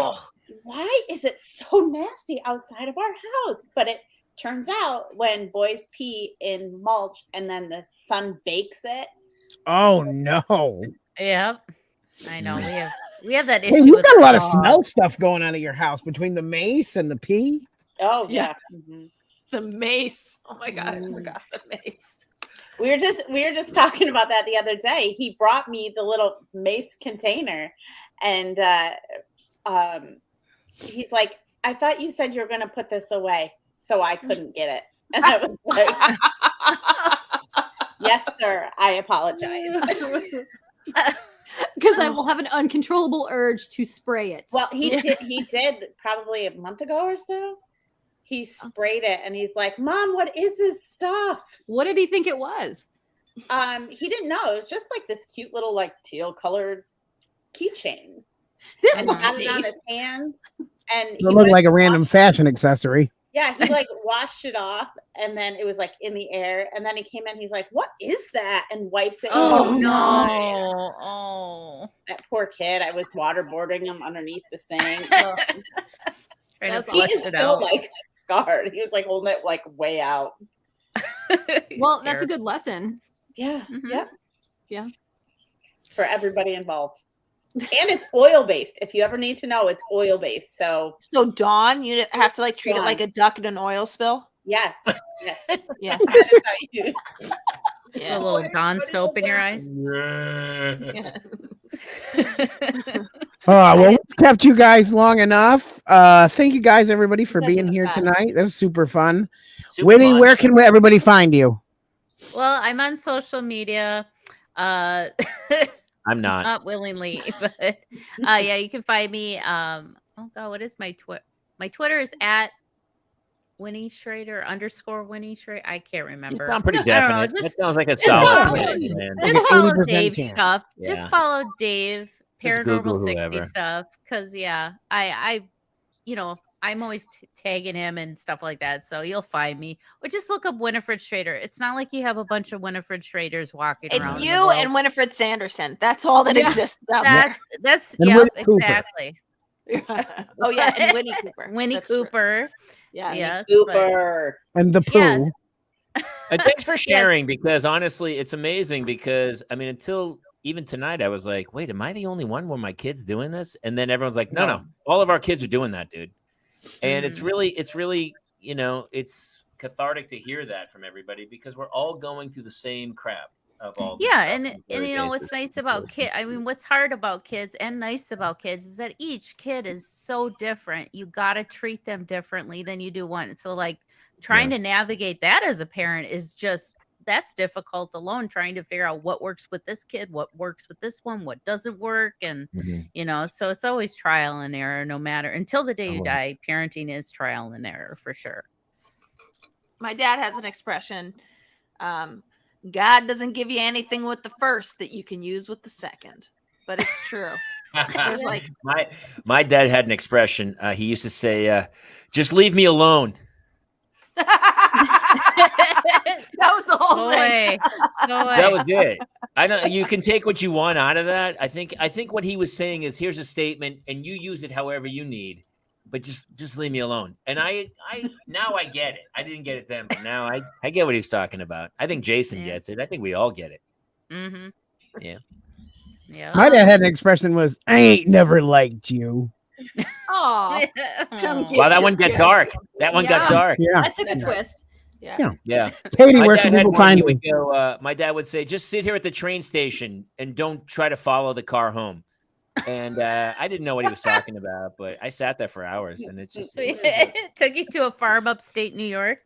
why is it so nasty outside of our house? But it turns out when boys pee in mulch and then the sun bakes it. Oh no. Yep. I know we have that issue. Hey, you've got a lot of dogs. smell stuff going on at your house between the mace and the pee. Oh yeah. The mace. Oh my God, I forgot the mace. We were just talking about that the other day. He brought me the little mace container, and he's like, "I thought you said you were going to put this away, so I couldn't get it." And I was like, "Yes, sir. I apologize." Because I will have an uncontrollable urge to spray it. Well, he did probably a month ago or so. He sprayed it, and he's like, "Mom, what is this stuff?" What did he think it was? He didn't know. It was just like this cute little like teal colored keychain. This And looks he had it safe. on his hands, and It looked like a random fashion accessory. Yeah, he like washed it off, and then it was like in the air, and then he came in. He's like, "What is that?" and wipes it. Oh with no! water. Oh, That poor kid. I was waterboarding him underneath the sink. trying to He flush is it still out. like scarred. He was like holding it like way out. Well, that's a good lesson. Yeah. Mhm. Yep. Yeah. For everybody involved. And it's oil based. If you ever need to know, it's oil based. So Dawn, you have to like treat it Dawn. like a duck in an oil spill. yes. Yes. Yeah. That is how you Put a little Dawn soap in your eyes. Well, we kept you guys long enough. Thank you guys, everybody, for You guys are being the here best. tonight. That was super fun. Super Winnie, fun. where can everybody find you? Well, I'm on social media. I'm not. Not willingly, but yeah, you can find me. Oh God, what is my Twitter? My Twitter is at Winnie Schrader _ Winnie Schrader. I can't You remember. sound pretty I don't know, definite. That just- sounds like a just solid follow- plan, man. Like Just an follow 80% Dave's chance. stuff. Yeah. Just follow Dave Just Google Paranormal 60 whoever. stuff. Because yeah, I I'm always tagging him and stuff like that. So you'll find me. Or just look up Winifred Schrader. It's not like you have a bunch of Winifred Schraders walking around. It's in the you world. and Winifred Sanderson. That's all that Yeah. exists out That's And yeah, Winnie Cooper. exactly. there. Oh yeah, and Winnie Cooper. Winnie That's true. Cooper. Yes. Yes. Cooper. And the poo. Yes. And thanks for sharing, because honestly, it's amazing. Because I mean, until even tonight, I was like, "Wait, am I the only one where my kid's doing this?" And then everyone's like, "No, all of our kids are doing that, dude." And it's really, it's cathartic to hear that from everybody, because we're all going through the same crap of all. This Yeah, stuff and on a daily what's basis. nice And about so- kids, I mean, what's hard about kids and nice about kids is that each kid is so different. You got to treat them differently than you do one. So like trying to navigate that as a parent is just, that's difficult alone, trying to figure out what works with this kid, what works with this one, what doesn't work. And, so it's always trial and error, no matter, until the day you die. Parenting is trial and error for sure. My dad has an expression. God doesn't give you anything with the first that you can use with the second. But it's true. There's like my dad had an expression. He used to say, "Just leave me alone." that was the whole Go thing. away. Go away. That was it. I know you can take what you want out of that. I think what he was saying is, here's a statement, and you use it however you need, but just leave me alone. And I now I get it. I didn't get it then, but now I get what he's talking about. I think Jason gets it. I think we all get it. Mm-hmm. Yeah. Yeah. My dad had an expression was, "I ain't never liked you." Oh, Come get Wow, that your one got kid. dark. That one got Yeah. dark. Yeah. that took a twist. Yeah. Yeah. Katie, My where dad can had people one, find he you? would go, my dad would say, "Just sit here at the train station and don't try to follow the car home." And I didn't know what he was talking about, but I sat there for hours, and it's just Took you to a farm upstate New York.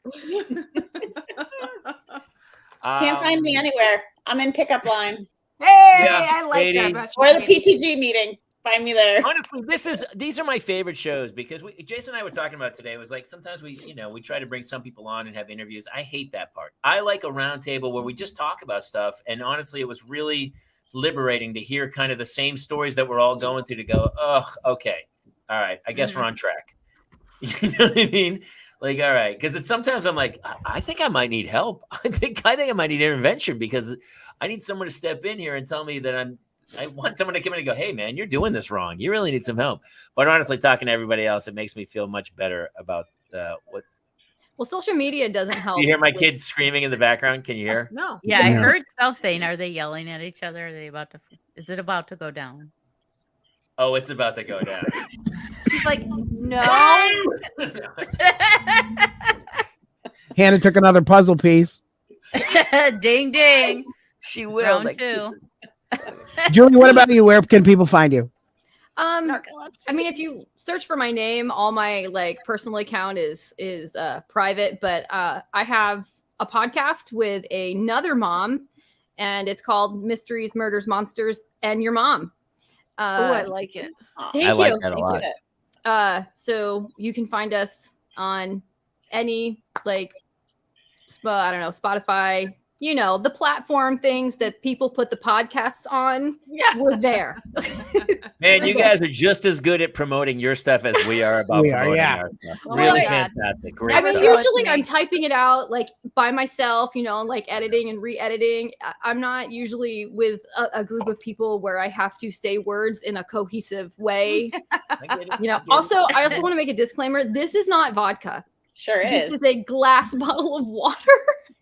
Can't find me anywhere. I'm in pickup line Hey, Yeah, I like Katie. that. or the PTG meeting. Find me there. Honestly, these are my favorite shows because Jason and I were talking about today. It was like sometimes we try to bring some people on and have interviews. I hate that part. I like a roundtable where we just talk about stuff. And honestly, it was really liberating to hear kind of the same stories that we're all going through to go, oh, okay. All right. I guess we're on track. You know what I mean? Like, all right. Because sometimes I'm like, I think I might need help. I think I might need intervention because I need someone to step in here and tell me that I want someone to come in and go, hey, man, you're doing this wrong. You really need some help. But honestly, talking to everybody else, it makes me feel much better about what. Well, social media doesn't help. You hear my kids screaming in the background? Can you hear? No. Yeah, I heard something. Are they yelling at each other? Are they about to? Is it about to go down? Oh, it's about to go down. She's like, no. Hannah took another puzzle piece. Ding, ding. She will. Round like, 2. Julie, what about you? Where can people find you? Narcolepsy. I mean, if you search for my name, all my like personal account is private, but I have a podcast with another mom, and it's called Mysteries, Murders, Monsters, and Your Mom. Oh, I like it. Thank I you. like that a Thank lot. you. So you can find us on any like, I don't know, Spotify, the platform things that people put the podcasts on. Yeah. We're there. Man, you guys are just as good at promoting your stuff as we are about promoting our stuff. Oh Really my God. fantastic. Great I mean, stuff. usually I'm typing it out like by myself, like editing and re-editing. I'm not usually with a group of people where I have to say words in a cohesive way. I get it. I get it. Also, I also want to make a disclaimer. This is not vodka. Sure This is. is a glass bottle of water.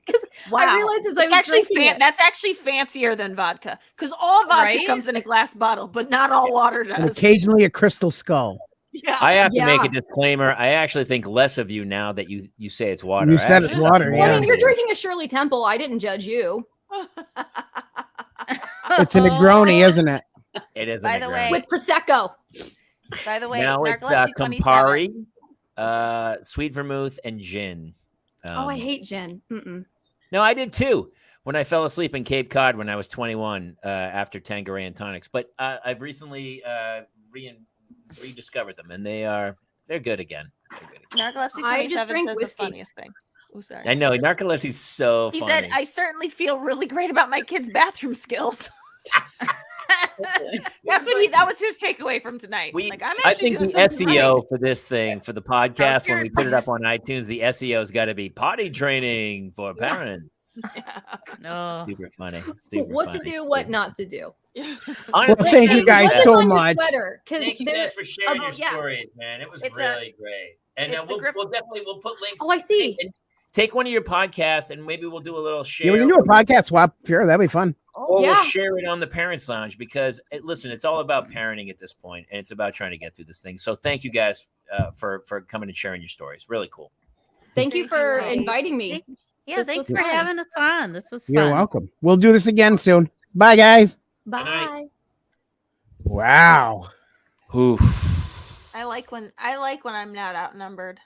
Because I realized as I was actually drinking it. that's actually fancier than vodka because all vodka Right? comes in a glass bottle, but not all water And does. occasionally a crystal skull. Yeah. I have to make Yeah. a disclaimer. I actually think less of you now that you say it's water. You I said actually it's water, think Well, I yeah. mean, you're drinking a Shirley Temple. I didn't judge you. It's a Negroni, isn't it? It is. By the way, With Prosecco. By the way, now it's Narcolepsy 27. Campari, sweet vermouth, and gin. Oh, I hate gin. Mm-mm. No, I did too. When I fell asleep in Cape Cod when I was 21 after Tanqueray and tonics, but I've recently rediscovered them, and they're good again. They're good again. Narcolepsy I just 27 drink says whiskey. the funniest thing. Oh, sorry. I know narcolepsy's so He funny. said, I certainly feel really great about my kids' bathroom skills. That was his takeaway from tonight. I think the SEO for this thing, for the podcast, when we put it up on iTunes, the SEO's got to be potty training for parents. No. Super funny. What to do, what not to do. Honestly, Thank you guys What's so on your much. sweater? 'Cause Thank you guys for sharing your yeah. stories, man. It was It's really great. And it's we'll put links. Oh, I see. Take one of your podcasts, and maybe we'll do a little share. Yeah, we can do a podcast swap. Sure, that'd be fun. Or Yeah. we'll share it on the Parents Lounge because, listen, it's all about parenting at this point, and it's about trying to get through this thing. So thank you guys for coming and sharing your stories. Really cool. Thank you for Thank you. inviting me. Yeah, This thanks was for fun. having us on. This was fun. You're welcome. We'll do this again soon. Bye, guys. night. Bye. Wow. Oof. I like when I'm not outnumbered.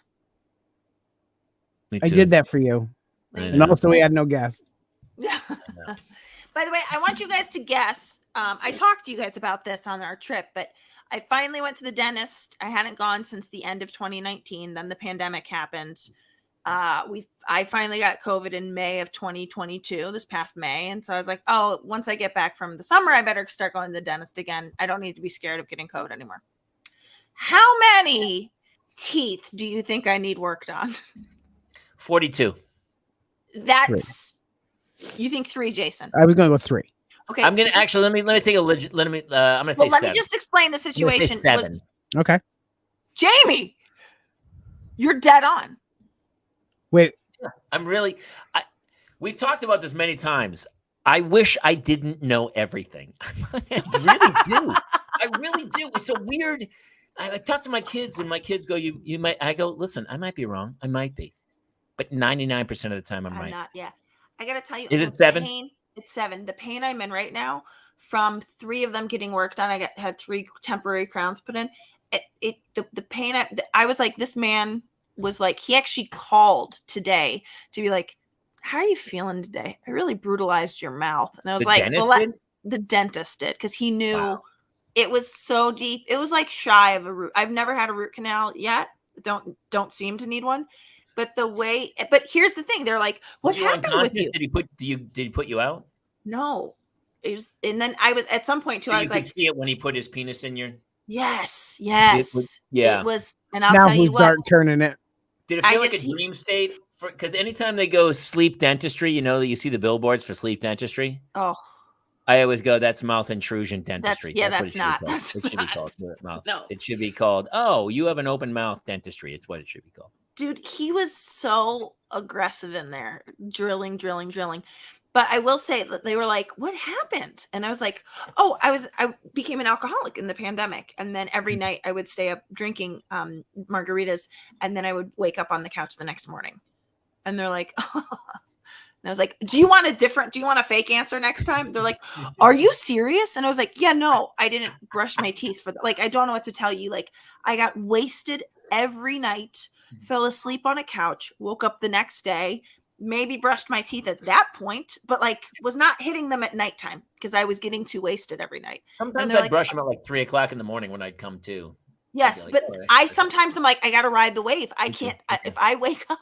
Me I too. did that for you. I And know. also, we had no guest. Yeah. know. By the way, I want you guys to guess. I talked to you guys about this on our trip, but I finally went to the dentist. I hadn't gone since the end of 2019. Then the pandemic happened. I finally got COVID in May of 2022, this past May. And so I was like, oh, once I get back from the summer, I better start going to the dentist again. I don't need to be scared of getting COVID anymore. How many teeth do you think I need worked on? 42. That's you think 3, Jason? I was going to go 3. Okay. I'm gonna so just- actually let me take a legit. I'm gonna say Well, let 7. me just explain the I'm gonna say situation. 7. Okay. Jamie, you're dead on. Wait. I'm really. We've talked about this many times. I wish I didn't know everything. I really do. I really do. It's a weird. I talk to my kids, and my kids go, "You might." I go, "Listen, I might be wrong. I might be, but 99% of the time, I'm right." Not. Yeah, I gotta tell you. Is the it 7? pain- It's 7. The pain I'm in right now, from 3 of them getting work done, had 3 temporary crowns put in. The pain. I was like, this man was like, he actually called today to be like, how are you feeling today? I really brutalized your mouth. And I was The like, dentist well, did? the dentist did, because he knew Wow. It was so deep. It was like shy of a root. I've never had a root canal yet. Don't seem to need one. But here's the thing. They're like, what Were you happened with unconscious? you? Did he put you out? No. It was, and then I was at some point too, So I you was could like, see it when he put his penis in your. yes. Yeah. It was, and I'll Now tell you who's what, Dark turning it? Did it I feel like just- a dream state? Because anytime they go sleep dentistry, you know that you see the billboards for sleep dentistry. oh, I always go, that's mouth intrusion dentistry. that's not. It should be not. called mouth. No. It should be called, oh, you have an open mouth dentistry. It's what it should be called. Dude, he was so aggressive in there, drilling. But I will say that they were like, what happened? And I was like, oh, I became an alcoholic in the pandemic. And then every night I would stay up drinking margaritas. And then I would wake up on the couch the next morning. And they're like, and I was like, do you want a fake answer next time? They're like, are you serious? And I was like, yeah, no, I didn't brush my teeth like, I don't know what to tell you. Like, I got wasted every night, fell asleep on a couch, woke up the next day, maybe brushed my teeth at that point, but like was not hitting them at nighttime because I was getting too wasted every night. Sometimes I'd I'd brush them at like 3 o'clock in the morning when I'd come to. Yes, like, but oh, I sometimes I'm like, I got to ride the wave. I Me too, can't, me too. if I wake up.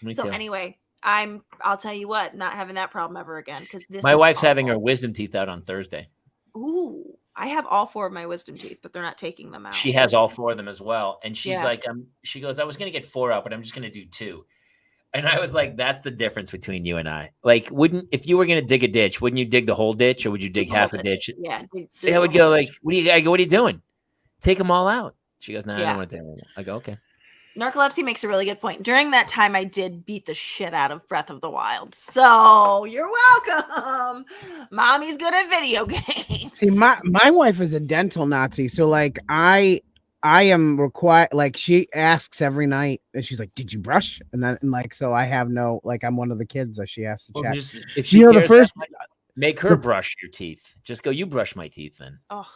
Me So too. anyway, I'll tell you what, not having that problem ever again. Because My wife's having her wisdom teeth out on Thursday. Ooh, I have all 4 of my wisdom teeth, but they're not taking them out. She has all 4 of them as well. And she's Yeah. like, she goes, I was going to get 4 out, but I'm just going to do 2. And I was like, that's the difference between you and I. Like, if you were going to dig a ditch, wouldn't you dig the whole ditch or would you dig half a ditch? Yeah. I would go like, what are you doing? Take them all out. She goes, no, I Yeah. don't want to take them all out. I go, okay. Narcolepsy makes a really good point. During that time, I did beat the shit out of Breath of the Wild. So you're welcome. Mommy's good at video games. See, my wife is a dental Nazi, so like I am required. Like she asks every night, and she's like, "Did you brush?" And like, so I have no like I'm one of the kids that she has to Well, check. just, if she You know, the cares first- that much, make her brush your teeth. Just go, you brush my teeth then. Oh,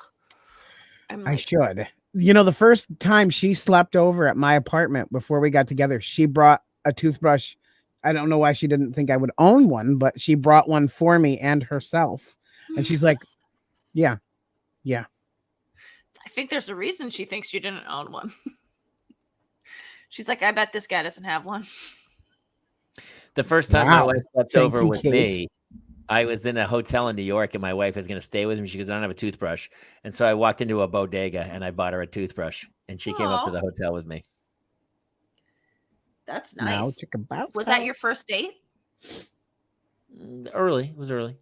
I'm I like, should. You know, the first time she slept over at my apartment before we got together, she brought a toothbrush. I don't know why she didn't think I would own one, but she brought one for me and herself. And she's like, yeah. I think there's a reason she thinks you didn't own one. She's like, I bet this guy doesn't have one. The first time my Wow. wife slept Thank over you, with Kate. me, I was in a hotel in New York and my wife was going to stay with me. She goes, I don't have a toothbrush. And so I walked into a bodega and I bought her a toothbrush and she came up to Aw. the hotel with me. That's Now nice. check about Was that your first date? Early. It was early.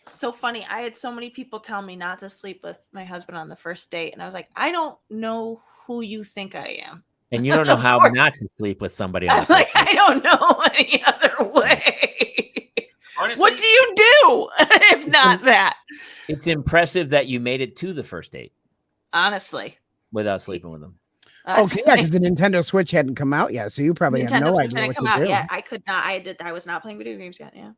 So funny. I had so many people tell me not to sleep with my husband on the first date. And I was like, I don't know who you think I am. And you don't know Of how course. not to sleep with somebody on I'm the first like, date. I don't know any other way. Honestly, What do you do if not that? it's impressive that you made it to the first date Honestly. without sleeping with them. Okay, yeah, because the Nintendo Switch hadn't come out yet, so you probably have no Switch idea hadn't what come to out do. yet. I could not. I was not playing video games yet. Yeah.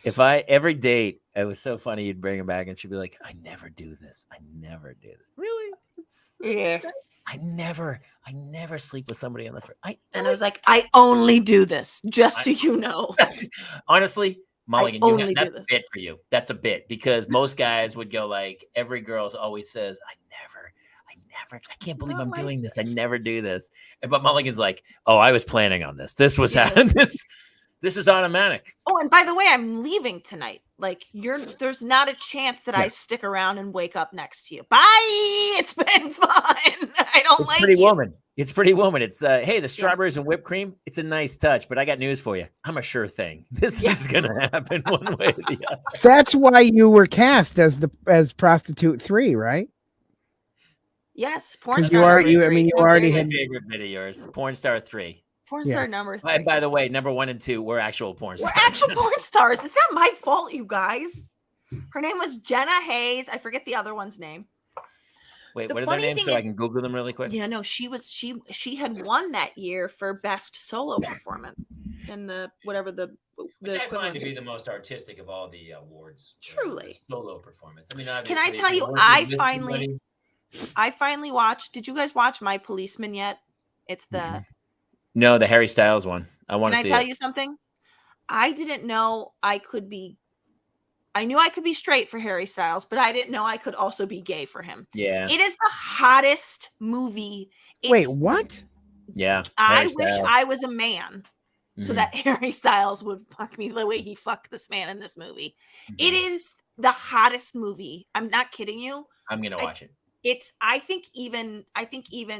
If I every date, it was so funny. You'd bring her back and she'd be like, I never do this. I never do this. Really? Yeah. I never sleep with somebody on the first. And I was like, I only do this, just so you know. Honestly, Mulligan, only that's do a this. bit for you. That's a bit because most guys would go like, every girl always says, I can't believe Not I'm my doing this. I never do this. But Mulligan's like, oh, I was planning on this. This was Yeah. this is automatic. Oh, and by the way, I'm leaving tonight. Like there's not a chance that I stick around and wake up next to you. Bye. It's been fun. I don't It's like Pretty you. Woman. It's Pretty Woman. It's hey, the strawberries and whipped cream. It's a nice touch, but I got news for you. I'm a sure thing. This is gonna happen one way or the other. That's why you were cast as prostitute 3, right? Yes, porn 'Cause star. you are- number you- I three. mean, you Porn already star- had- My favorite bit of yours, Porn Star 3. porn Yeah. star number 3. And by the way, number 1 and 2 were actual porn We're stars. actual porn stars. It's not my fault, you guys. Her name was Jenna Hayes. I forget the other one's name. Wait, The what are their funny names thing so I is- can Google them really quick? Yeah, no, she had won that year for best solo performance in the whatever the Which I find equivalent. to be the most artistic of all the awards. Truly. the solo performance. I mean, Can I obviously, tell if you, you're working I with finally- somebody- I finally watched. Did you guys watch My Policeman yet? It's the. No, the Harry Styles one. I want Can to I see tell it. you something? I didn't know I could be I knew I could be straight for Harry Styles, but I didn't know I could also be gay for him. Yeah. It is the hottest movie. Wait, It's- what? Yeah. I Harry wish Styles. I was a man so Mhm. that Harry Styles would fuck me the way he fucked this man in this movie. It Mhm. is the hottest movie. I'm not kidding you. I'm gonna watch it. It's I think even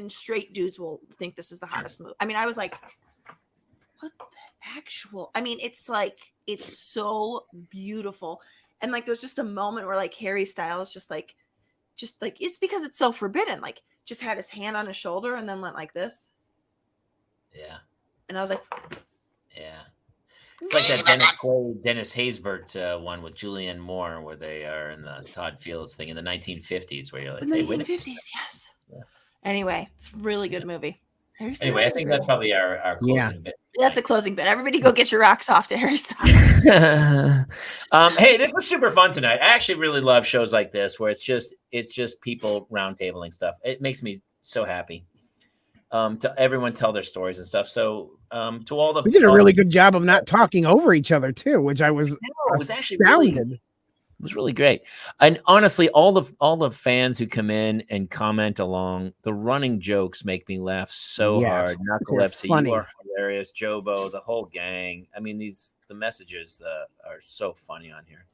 straight dudes will think this is the hottest movie. I mean, I was like, what the actual? I mean, it's like it's so beautiful. And like there's just a moment where like Harry Styles just like it's because it's so forbidden. Like just had his hand on his shoulder and then went like this. Yeah. And I was like, Yeah. It's like that Dennis Haysbert one with Julianne Moore, where they are in the Todd Fields thing in the 1950s, where you're like, in the hey, wait a 1950s, yes. Yeah. Anyway, it's a really good movie. Harry Styles Anyway, I is think great. that's probably our closing Yeah. bit. That's the closing bit. Everybody go get your rocks off to Harry Styles. Hey, this was super fun tonight. I actually really love shows like this where it's just people roundtabling stuff. It makes me so happy. To everyone tell their stories and stuff. So to all the We did a really good job of not talking over each other too, which I was it was actually astounded. It was really great. And honestly, all the fans who come in and comment along, the running jokes make me laugh so Yes, hard. they're Narcolepsy, funny. you are hilarious. Jobo, the whole gang. I mean, the messages are so funny on here.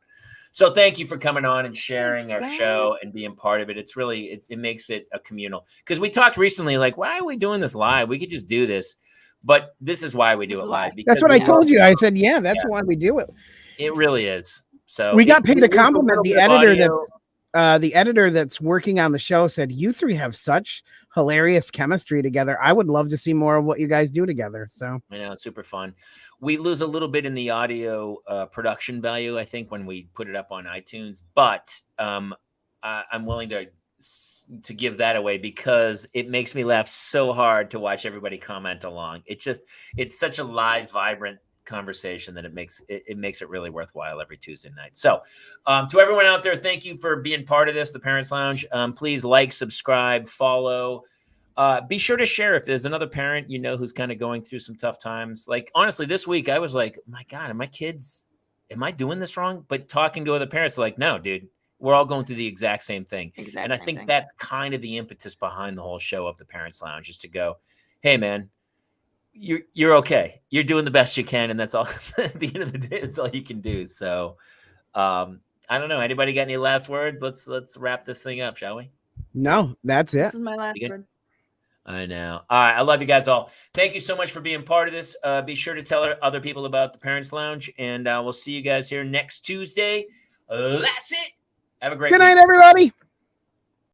So thank you for coming on and sharing our show and being part of it. It's really, it makes it a communal. Because we talked recently, like, why are we doing this live? We could just do this. But this is why we do it live. That's what I told you. I said, yeah, that's why we do it. It really is. So we got paid a compliment. The editor that's the editor that's working on the show said, you three have such hilarious chemistry together. I would love to see more of what you guys do together. So I know it's super fun. We lose a little bit in the audio production value, I think, when we put it up on iTunes, but I'm willing to give that away because it makes me laugh so hard to watch everybody comment along. It's such a live, vibrant conversation that it makes it really worthwhile every Tuesday night. So to everyone out there, thank you for being part of this, the Parents Lounge. Please like, subscribe, follow. Be sure to share if there's another parent you know who's kind of going through some tough times. Like honestly, this week I was like, my God, am I doing this wrong? But talking to other parents, like, no, dude, we're all going through the exact same thing. And I think that's kind of the impetus behind the whole show of the Parents Lounge, is to go, hey man, you're okay. You're doing the best you can, and that's all. At the end of the day, that's all you can do. So I don't know. Anybody got any last words? Let's wrap this thing up, shall we? no, that's it. This is my last word. I know. All right. I love you guys all. Thank you so much for being part of this. Be sure to tell other people about the Parents Lounge, and we'll see you guys here next Tuesday. That's it. Have a great Good week. night, everybody.